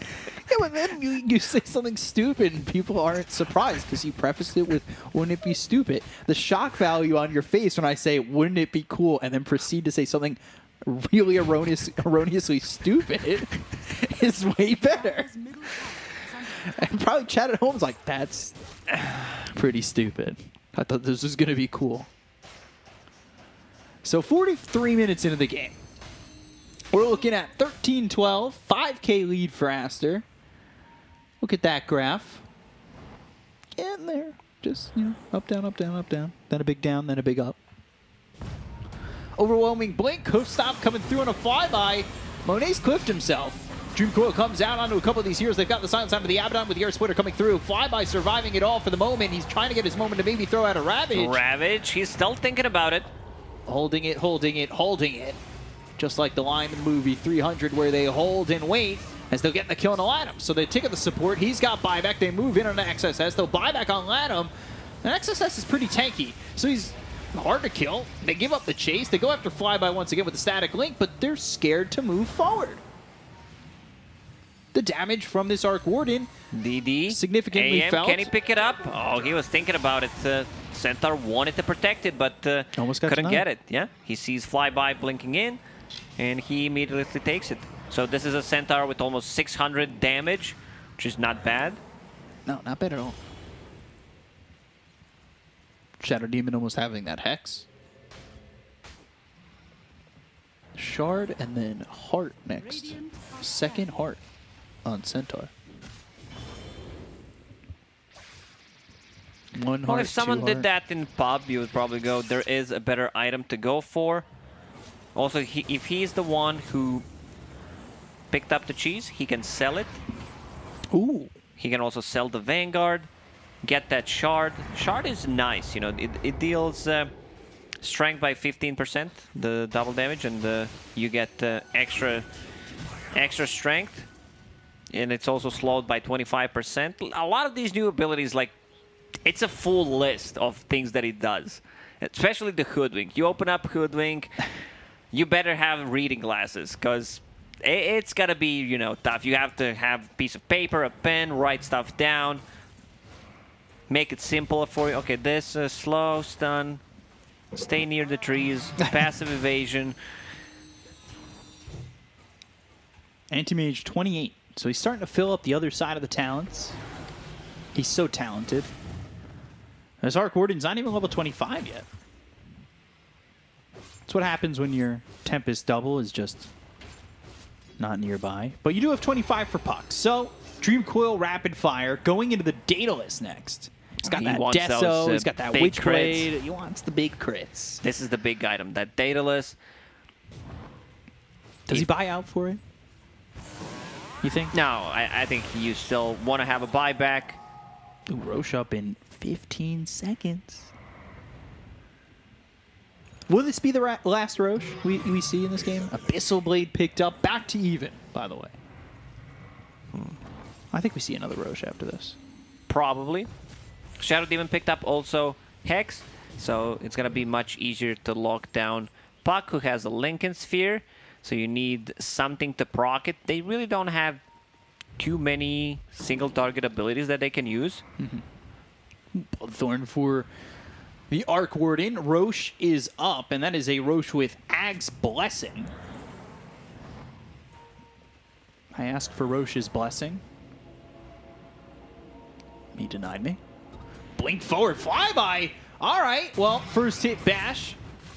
Yeah, but then you say something stupid and people aren't surprised because you prefaced it with, wouldn't it be stupid? The shock value on your face when I say, wouldn't it be cool, and then proceed to say something really erroneously stupid is way better. And probably chat at home is like, that's pretty stupid. I thought this was going to be cool. So 43 minutes into the game. We're looking at 13-12, 5K lead for Aster. Look at that graph. Getting there. Just, you know, up, down, up, down, up, down. Then a big down, then a big up. Overwhelming blink. Hoof stop coming through on a flyby. Monet's cliffed himself. Dream Coil comes out onto a couple of these heroes. They've got the silence onto the Abaddon with the Air Splitter coming through. Flyby surviving it all for the moment. He's trying to get his moment to maybe throw out a Ravage. Ravage, he's still thinking about it. Holding it, holding it, holding it. Just like the line in the movie 300 where they hold and wait as they'll get the kill on Latham. So they take out the support. He's got buyback. They move in on the XSS. They'll buyback on Latham. And XSS is pretty tanky. So he's hard to kill. They give up the chase. They go after Flyby once again with the static link, but they're scared to move forward. The damage from this Arc Warden DD. significantly AM, felt. can he pick it up? Oh, he was thinking about it. Centaur wanted to protect it, but Almost got couldn't denied. get it. Yeah, he sees Flyby blinking in, and he immediately takes it. So this is a Centaur with almost 600 damage, which is not bad. No, not bad at all. Shadow Demon almost having that Hex. Shard and then Heart next. Radiant are Second Heart on Centaur. One Well, heart, if someone two did heart. that in pub, you would probably go, there is a better item to go for. Also, if he's the one who picked up the cheese, he can sell it. Ooh. He can also sell the Vanguard, get that Shard. Shard is nice, you know, it deals strength by 15%, the double damage, and you get extra strength. And it's also slowed by 25%. A lot of these new abilities, like, it's a full list of things that it does, especially the Hoodwink. You open up Hoodwink, you better have reading glasses, because it's got to be, you know, tough. You have to have a piece of paper, a pen, write stuff down, make it simple for you. Okay, this slow, stun, stay near the trees, passive evasion. Anti-Mage 28. So he's starting to fill up the other side of the talents. He's so talented. This Arc Warden's not even level 25 yet. That's what happens when your Tempest double is just not nearby. But you do have 25 for Puck. So, Dream Coil Rapid Fire going into the Daedalus next. He's got He that wants Deso, those, he's got that big Witchblade. He wants the big crits. This is the big item, that Daedalus. Does he buy out for it? You think? No, I think you still want to have a buyback. Ooh, Roche up in 15 seconds. Will this be the last Roche we see in this game? Abyssal Blade picked up, back to even, by the way. I think we see another Roche after this. Probably. Shadow Demon picked up also Hex, so it's going to be much easier to lock down Puck, who has a Lincoln Sphere, so you need something to proc it. They really don't have too many single target abilities that they can use. Thorn for the Arc Warden. Roche is up, and that is a Roche with Ag's Blessing. I asked for Roche's Blessing. He denied me. Blink forward, flyby. All right, well, first hit bash.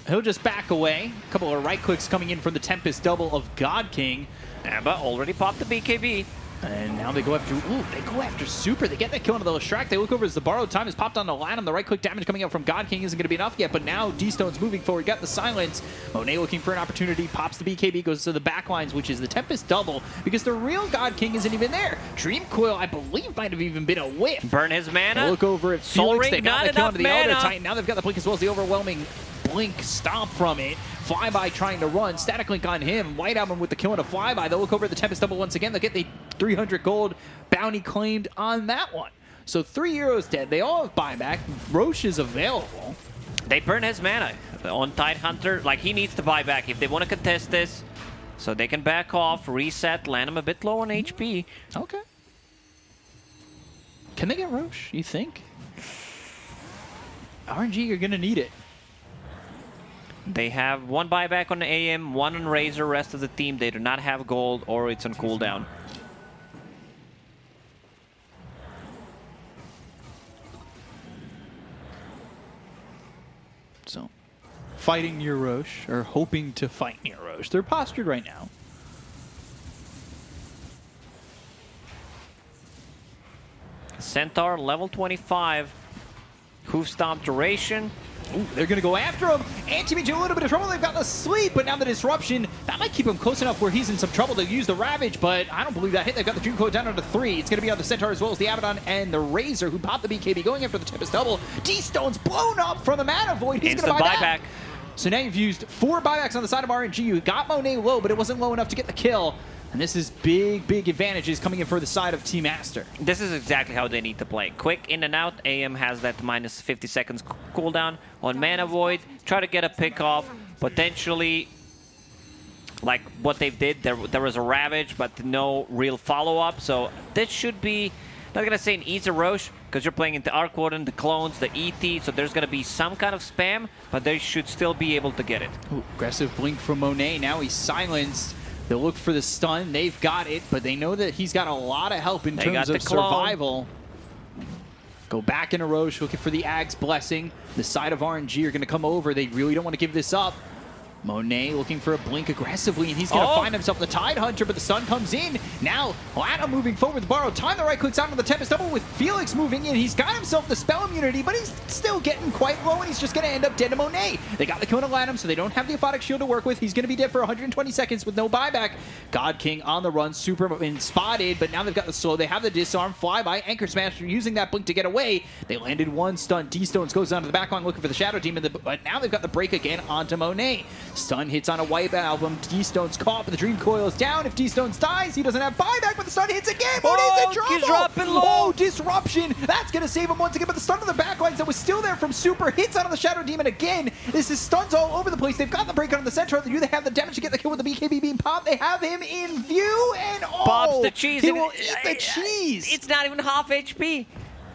He'll just back away. A couple of right clicks coming in from the Tempest double of God King. Amber already popped the BKB. And now they go after, ooh, they go after Super. They get that kill into the Leshrac. They look over as the borrowed time is popped on the Latham. The right click damage coming out from God King isn't going to be enough yet, but now D-Stone's moving forward. Got the silence. Monet looking for an opportunity. Pops the BKB, goes to the backlines, which is the Tempest double, because the real God King isn't even there. Dream Coil, I believe, might have even been a whiff. Burn his mana. They look over at Soul Felix. Ring, They got not the kill enough into the Elder mana. Titan. Now they've got the blink as well as the overwhelming blink stomp from it. Flyby trying to run. Static link on him. White Album with the kill into Flyby. They'll look over at the Tempest double once again. They'll get the 300 gold bounty claimed on that one. So 3 heroes dead. They all have buyback. Roche is available. They burn his mana on Tidehunter. Like, he needs to buy back if they want to contest this. So they can back off, reset, land him a bit low on HP. Okay. Can they get Roche, you think? RNG, you're going to need it. They have one buyback on the AM, one on Razor. Rest of the team, they do not have gold or it's on cooldown. So, fighting near Roche, or hoping to fight near Roche. They're postured right now. Centaur, level 25. Hoof Stomp duration. Ooh, they're going to go after him. Anti-Mage in a little bit of trouble. They've got the sleep, but now the disruption, that might keep him close enough where he's in some trouble to use the Ravage, but I don't believe that hit. They've got the Dream Coil down to 3. It's going to be on the Centaur as well as the Abaddon and the Razor, who popped the BKB, going after the Tempest double. D-Stone's blown up from the Mana Void. He's going to buy back. So now you've used 4 buybacks on the side of RNG. You got Monet low, but it wasn't low enough to get the kill. And this is big, big advantages coming in for the side of Team Aster. This is exactly how they need to play. Quick in and out. AM has that minus 50 seconds cooldown on Mana Void. Try to get a pick off. Potentially, like what they did, there was a Ravage, but no real follow-up. So this should be, not going to say an easy Roche, because you're playing into Arc Warden, the clones, the ET, so there's going to be some kind of spam, but they should still be able to get it. Ooh, aggressive blink from Monet. Now he's silenced. They'll look for the stun. They've got it, but they know that he's got a lot of help in terms of survival. Go back in a Roche, looking for the Ag's Blessing. The side of RNG are going to come over. They really don't want to give this up. Monet looking for a blink aggressively, and he's going to find himself the Tide Hunter, but the stun comes in. Now, Lana moving forward with borrowed time. The right clicks out on the Tempest double with Felix moving in. He's got himself the spell immunity, but he's still getting quite low, and he's just going to end up dead to Monet. They got the kill on Lanham, so they don't have the Aphotic Shield to work with. He's going to be dead for 120 seconds with no buyback. God King on the run, super been spotted, but now they've got the slow. They have the disarm, flyby, Anchor Smash, using that blink to get away. They landed one stun. D-Stones goes down to the back line looking for the Shadow Demon, but now they've got the break again onto Monet. Stun hits on a White Album. D-Stone's caught, but the Dream Coil is down. If D-Stones dies, he doesn't have buyback, but the stun hits again. Monet's in trouble. He's dropping low. Oh, disruption. That's going to save him once again, but the stun on the back lines that was still there from Super hits out of the Shadow Demon again. This is stuns all over the place. They've got the break on the Centaur. They have the damage to get the kill with the BKB being popped. They have him in view, and Pops the cheese. He will eat the cheese. It's not even half HP.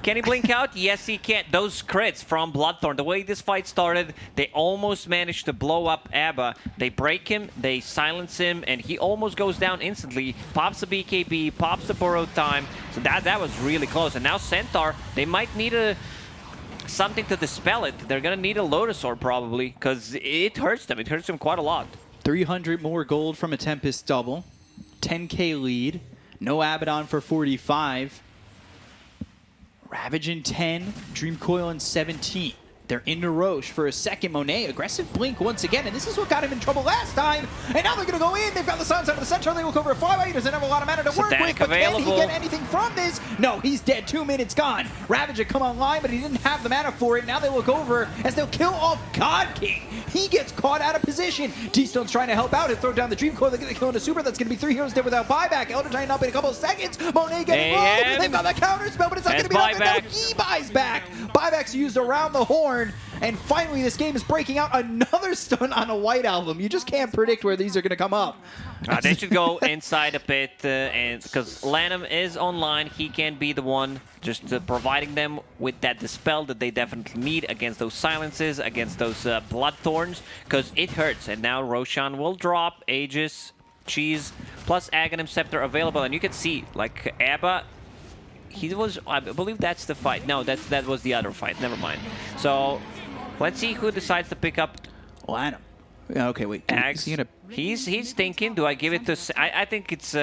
Can he blink out? Yes, he can. Those crits from Bloodthorn, the way this fight started, they almost managed to blow up Abba. They break him, they silence him, and he almost goes down instantly. Pops the BKB, pops the borrowed time. So that was really close. And now Centaur, they might need something to dispel it. They're going to need a Lotus Orb probably, because it hurts them. It hurts them quite a lot. 300 more gold from a Tempest double. 10k lead. No Abaddon for 45. Ravage in 10, Dream Coil in 17. They're into Roche for a second. Monet, aggressive blink once again, and this is what got him in trouble last time. And now they're going to go in. They've got the Suns out of the Centaur. They look over a flyby. He doesn't have a lot of mana to work with, but can he get anything from this? No, he's dead. 2 minutes gone. Ravage had come online, but he didn't have the mana for it. Now they look over as they'll kill off God King. He gets caught out of position. T-Stone's trying to help out and throw down the Dream Coil. They get the kill into Super. That's going to be 3 heroes dead without buyback. Elder Giant up in a couple of seconds. Monet getting low. They've got the counter spell, but it's not going to be enough. And now he buys back. Buyback's used around the horn. And finally, this game is breaking out another stun on a White Album. You just can't predict where these are going to come up. They should go inside a bit, and because Lanham is online, he can be the one just providing them with that dispel that they definitely need against those silences, against those Bloodthorns, because it hurts. And now Roshan will drop Aegis, Cheese, plus Aghanim Scepter available, and you can see, like, Abba, he was, I believe that's the fight. No, that was the other fight. Never mind. So let's see who decides to pick up Lanham. Okay, wait. Ags. He's thinking, do I give it to... I think it's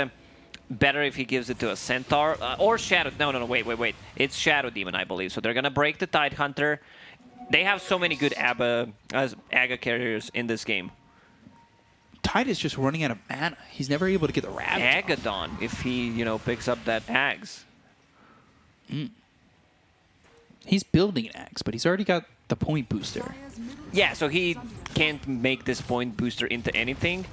better if he gives it to a Centaur or Shadow... No, wait. It's Shadow Demon, I believe. So they're going to break the Tide Hunter. They have so many good Aga carriers in this game. Tide is just running out of mana. He's never able to get the Ravage. Agadon, if he, picks up that Ags. He's building an Axe, but he's already got the point booster. Yeah, so he can't make this point booster into anything.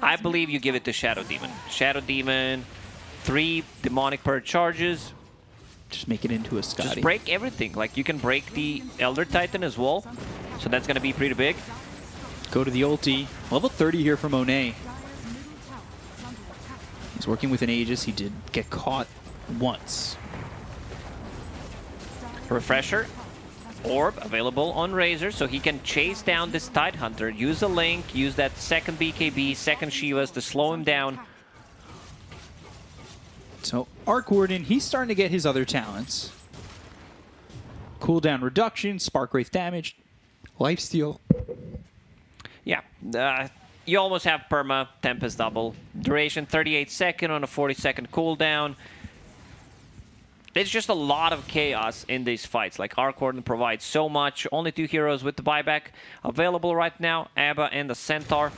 I believe you give it to Shadow Demon. Shadow Demon, 3 demonic per charges. Just make it into a Scotty. Just break everything. Like, you can break the Elder Titan as well. So that's going to be pretty big. Go to the ulti. Level 30 here for Monet. He's working with an Aegis. He did get caught once. Refresher. Orb available on Razor, so he can chase down this Tide Hunter, use a Link, use that second BKB, second Shivas to slow him down. So Arc Warden, he's starting to get his other talents. Cooldown reduction, Spark Wraith damage, Lifesteal. Yeah, you almost have perma, Tempest double. Duration 38 second on a 40-second cooldown. There's just a lot of chaos in these fights. Like, Arc Warden provides so much. Only 2 heroes with the buyback available right now, Abba and the Centaur.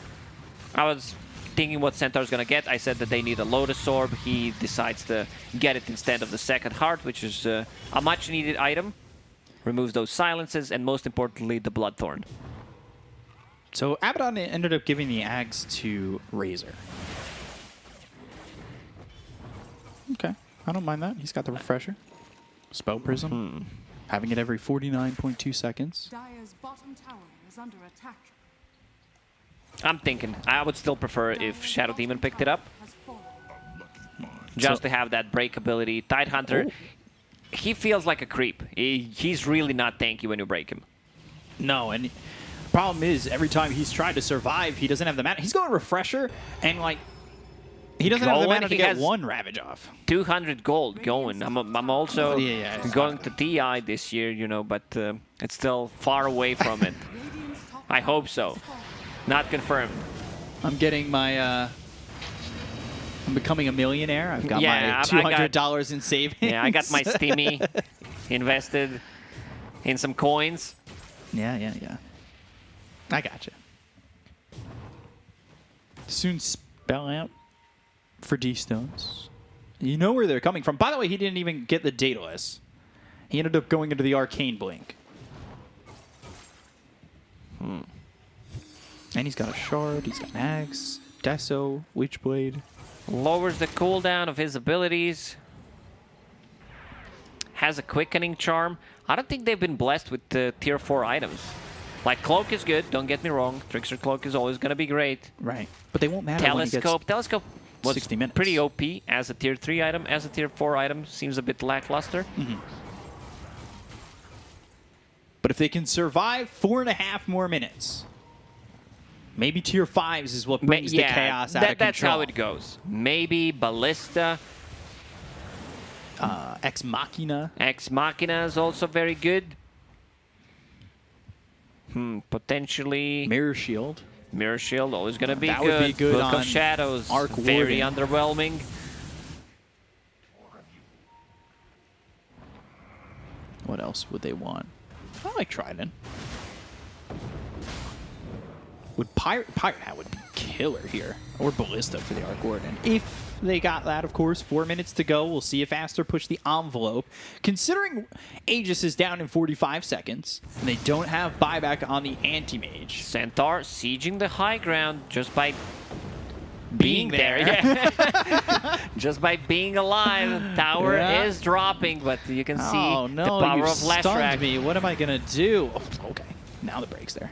I was thinking what Centaur's gonna get. I said that they need a Lotus Orb. He decides to get it instead of the second heart, which is a much needed item. Removes those silences, and most importantly, the Bloodthorn. So Abaddon ended up giving the Ags to Razor. Okay, I don't mind that. He's got the Refresher. Spell Prism. Having it every 49.2 seconds. Dire's bottom tower is under attack. I'm thinking I would still prefer if Shadow Demon picked it up, Has fallen. just to have that break ability. Tidehunter, he feels like a creep. He's really not tanky when you break him. No, and problem is, every time he's tried to survive, he doesn't have the mana. He's going Refresher, and like, he doesn't have the Going, mana to he get has- one Ravage off. 200 gold going. I'm also Yeah, yeah, going to TI this year, you know, but it's still far away from it. Radiant's top I tower hope so. has fallen. Not confirmed. I'm getting my, I'm becoming a millionaire. I've got Yeah, my I got- $200 in savings. Yeah, I got my Steamy invested in some coins. Yeah. I got you. Soon spell out for D-Stones. You know where they're coming from. By the way, he didn't even get the Daedalus. He ended up going into the Arcane Blink. And he's got a Shard, he's got an Axe, Deso, Witchblade. Lowers the cooldown of his abilities. Has a quickening charm. I don't think they've been blessed with the tier 4 items. Like, Cloak is good, don't get me wrong. Trickster Cloak is always going to be great. Right. But they won't matter when he gets... Telescope was 60 minutes. pretty OP as a tier 3 item. As a tier 4 item, seems a bit lackluster. But if they can survive 4.5 more minutes, maybe tier 5s is what brings the chaos out of control. That's how it goes. Maybe Ballista. Ex Machina. Ex Machina is also very good. Potentially Mirror Shield. Mirror Shield, always gonna be That good. would be good Book on of Shadows, Arc very Warden. underwhelming. What else would they want? I like Trident. Would Pirate Hat would be killer here. Or Ballista for the Arc Warden. If they got that, of course. 4 minutes to go. We'll see if Aster push the envelope. Considering Aegis is down in 45 seconds, and they don't have buyback on the Anti-Mage. Centaur sieging the high ground just by being there. there. Yeah. Just by being alive. Tower Yeah. is dropping, but you can see Oh no, the power you of stunned Lashrak. me. What am I gonna do? Oh, okay, now the break's there.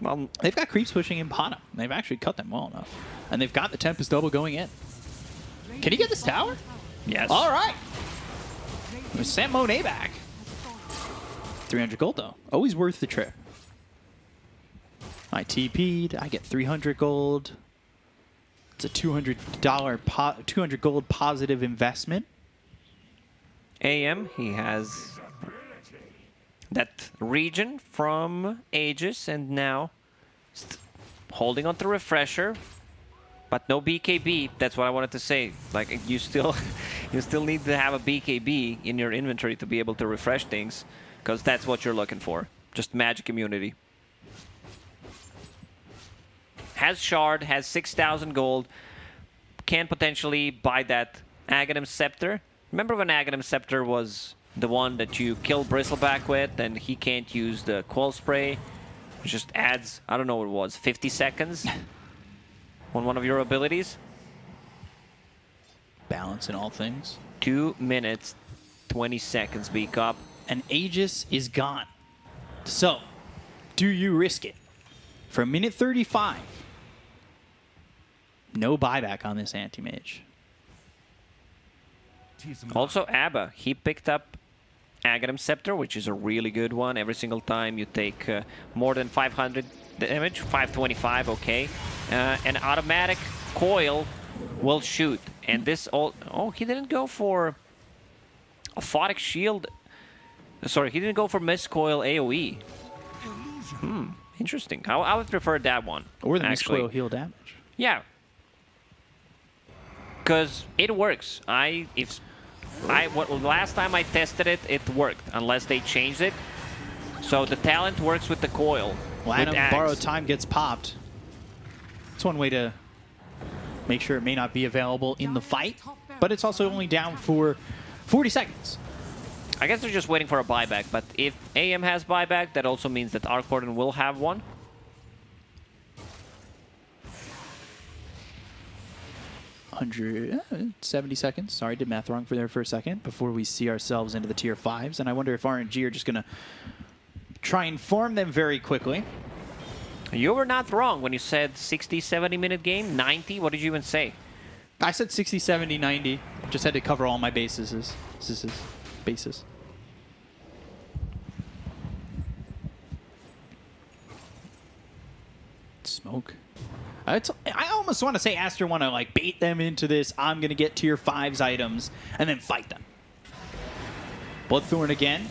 Well, They've got creeps pushing in bottom. They've actually cut them well enough. And they've got the Tempest double going in. Can he get this tower? yes. All right. We sent Monet back. 300 gold, though. Always worth the trip. I TP'd. I get 300 gold. It's a $200 gold positive investment. AM, he has that region from Aegis, and now holding on to Refresher, but no BKB. That's what I wanted to say. Like, you still need to have a BKB in your inventory to be able to refresh things, because that's what you're looking for. Just magic immunity. Has Shard, has 6,000 gold, can potentially buy that Aghanim Scepter. Remember when Aghanim Scepter was the one that you kill Bristleback with, and he can't use the Quell Spray? It just adds, I don't know what it was, 50 seconds on one of your abilities? Balance in all things. 2 minutes, 20 seconds, beak up. And Aegis is gone. So, do you risk it? For a minute 35, no buyback on this Anti-Mage. Also, Abba, he picked up Aghanim Scepter, which is a really good one. Every single time you take more than 500 damage, 525, okay. An automatic coil will shoot. And this all... Oh, he didn't go for a Photic Shield. Sorry, he didn't go for Mist Coil AoE. Interesting. I would prefer that one. Or the Mist actually. Coil heal damage. Yeah. because it works. Last time I tested it, it worked, unless they changed it. So the talent works with the coil. Lanham with borrowed Ags. time gets popped. It's one way to make sure it may not be available in the fight, but it's also only down for 40 seconds. I guess they're just waiting for a buyback, but if AM has buyback, that also means that Arc Warden will have one. Hundred 70 seconds. Sorry, did math wrong for there for a second before we see ourselves into the tier 5s. And I wonder if RNG are just going to try and farm them very quickly. You were not wrong when you said 60, 70-minute game, 90. What did you even say? I said 60, 70, 90. Just had to cover all my bases. Bases. Smoke. I almost want to say Aster want to like bait them into this. I'm going to get tier 5's items and then fight them. Bloodthorn again.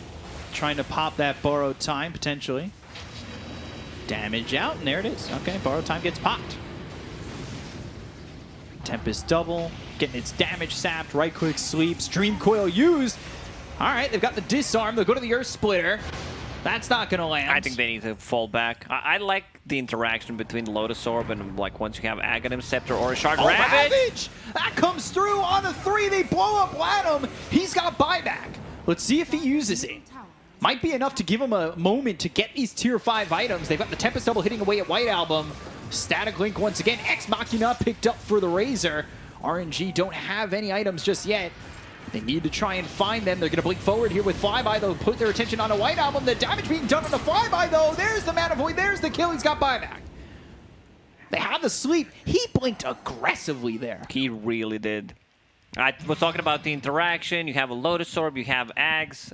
Trying to pop that borrowed time potentially. Damage out, and there it is. Okay, borrowed time gets popped. Tempest double, getting its damage sapped. Right click sleeps. Dream coil used. All right, they've got the disarm. They'll go to the Earth Splitter. That's not going to land. I think they need to fall back. I like the interaction between Lotus Orb and like once you have Aghanim Scepter or a Shard Ravage. That comes through on the 3. They blow up Lanham. He's got buyback. Let's see if he uses it. Might be enough to give him a moment to get these tier 5 items. They've got the Tempest double hitting away at White Album. Static Link once again. Ex Machina picked up for the Razor. RNG don't have any items just yet. They need to try and find them. They're going to blink forward here with Flyby, though. Put their attention on a White Album. The damage being done on the Flyby, though. There's the Mana Void. There's the kill. He's got buyback. They have the sleep. He blinked aggressively there. He really did. I was talking about the interaction. You have a Lotus Orb, you have Ags.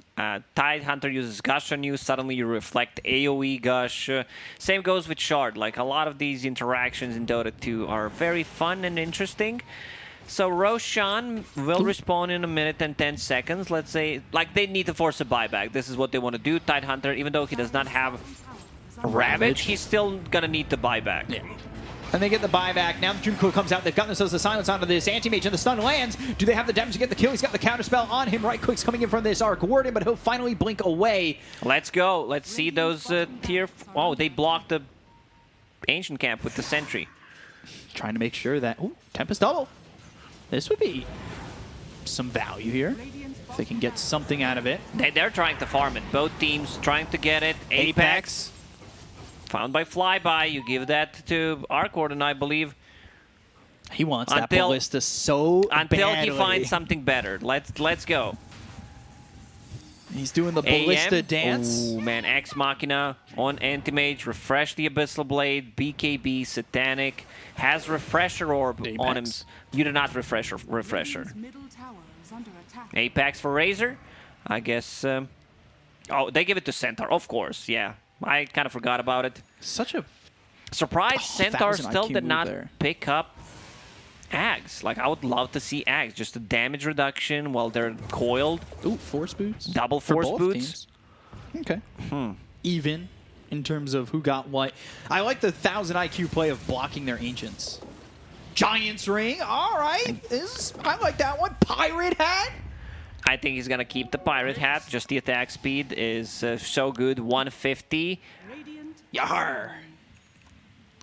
Tide Hunter uses Gush on you. Suddenly you reflect AoE Gush. Same goes with Shard. Like a lot of these interactions in Dota 2 are very fun and interesting. So Roshan will respawn in a minute and 10 seconds. Let's say, like they need to force a buyback. This is what they want to do. Tide Hunter, even though he does not have Ravage, he's still gonna need to buy back. Yeah. And they get the buyback. Now the Dream Coil comes out. They've gotten themselves the silence onto this Anti-Mage, and the stun lands. Do they have the damage to get the kill? He's got the counterspell on him. Right click's coming in from this Arc Warden, but he'll finally blink away. Let's go. Let's see those tier... Oh, they blocked the Ancient Camp with the Sentry. Trying to make sure that... Ooh, Tempest double. This would be some value here. If they can get something out of it. They're trying to farm it. Both teams trying to get it. Apex. Found by Flyby. You give that to Arc Warden, I believe. He wants that ballista so until badly. He finds something better. Let's go. He's doing the ballista dance. Oh man, Ex Machina on Anti-Mage. Refresh the Abyssal Blade. BKB, Satanic. Has Refresher Orb on him. You do not Refresher. Apex for Razor. I guess... oh, they give it to Centaur, of course. Yeah, I kind of forgot about it. Such a... Surprised Centaur still did not there. pick up Ags. Like, I would love to see Ags. Just a damage reduction while they're coiled. Ooh, force boots. Double force boots. Teams. Okay. Even in terms of who got what. I like the 1000 IQ play of blocking their Ancients. Giant's Ring. All right. I like that one. Pirate Hat. I think he's going to keep the Pirate Hat. Just the attack speed is so good. 150. Yar.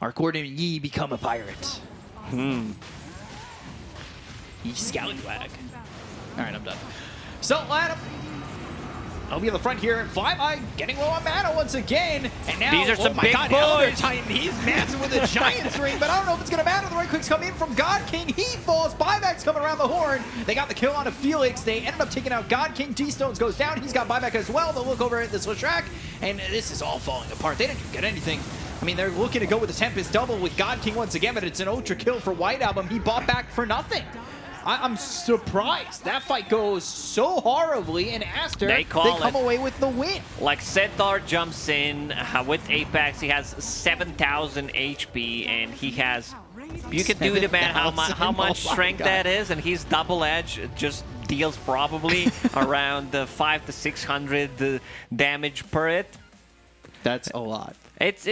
Arc Warden, ye become a pirate. Ye scallywag. All right, I'm done. So, Adam, I'll be on the front here. Flyby getting low on mana once again. And now, these are some big God, boys. Titan, he's massive with a Giant's Ring, but I don't know if it's going to matter. The right clicks come in from God King. He falls. Buyback's coming around the horn. They got the kill on a Felix. They ended up taking out God King. D-Stones goes down. He's got buyback as well. They'll look over at this Lashrak, and this is all falling apart. They didn't even get anything. I mean, they're looking to go with the Tempest double with God King once again, but it's an ultra kill for White Album. He bought back for nothing. I'm surprised. That fight goes so horribly, and Aster, they come away with the win. Like, Centaur jumps in with Apex. He has 7,000 HP, and he has... You can do the math how much strength that is, and he's double edge. Just deals probably around 500 to 600 damage per hit. That's a lot. It's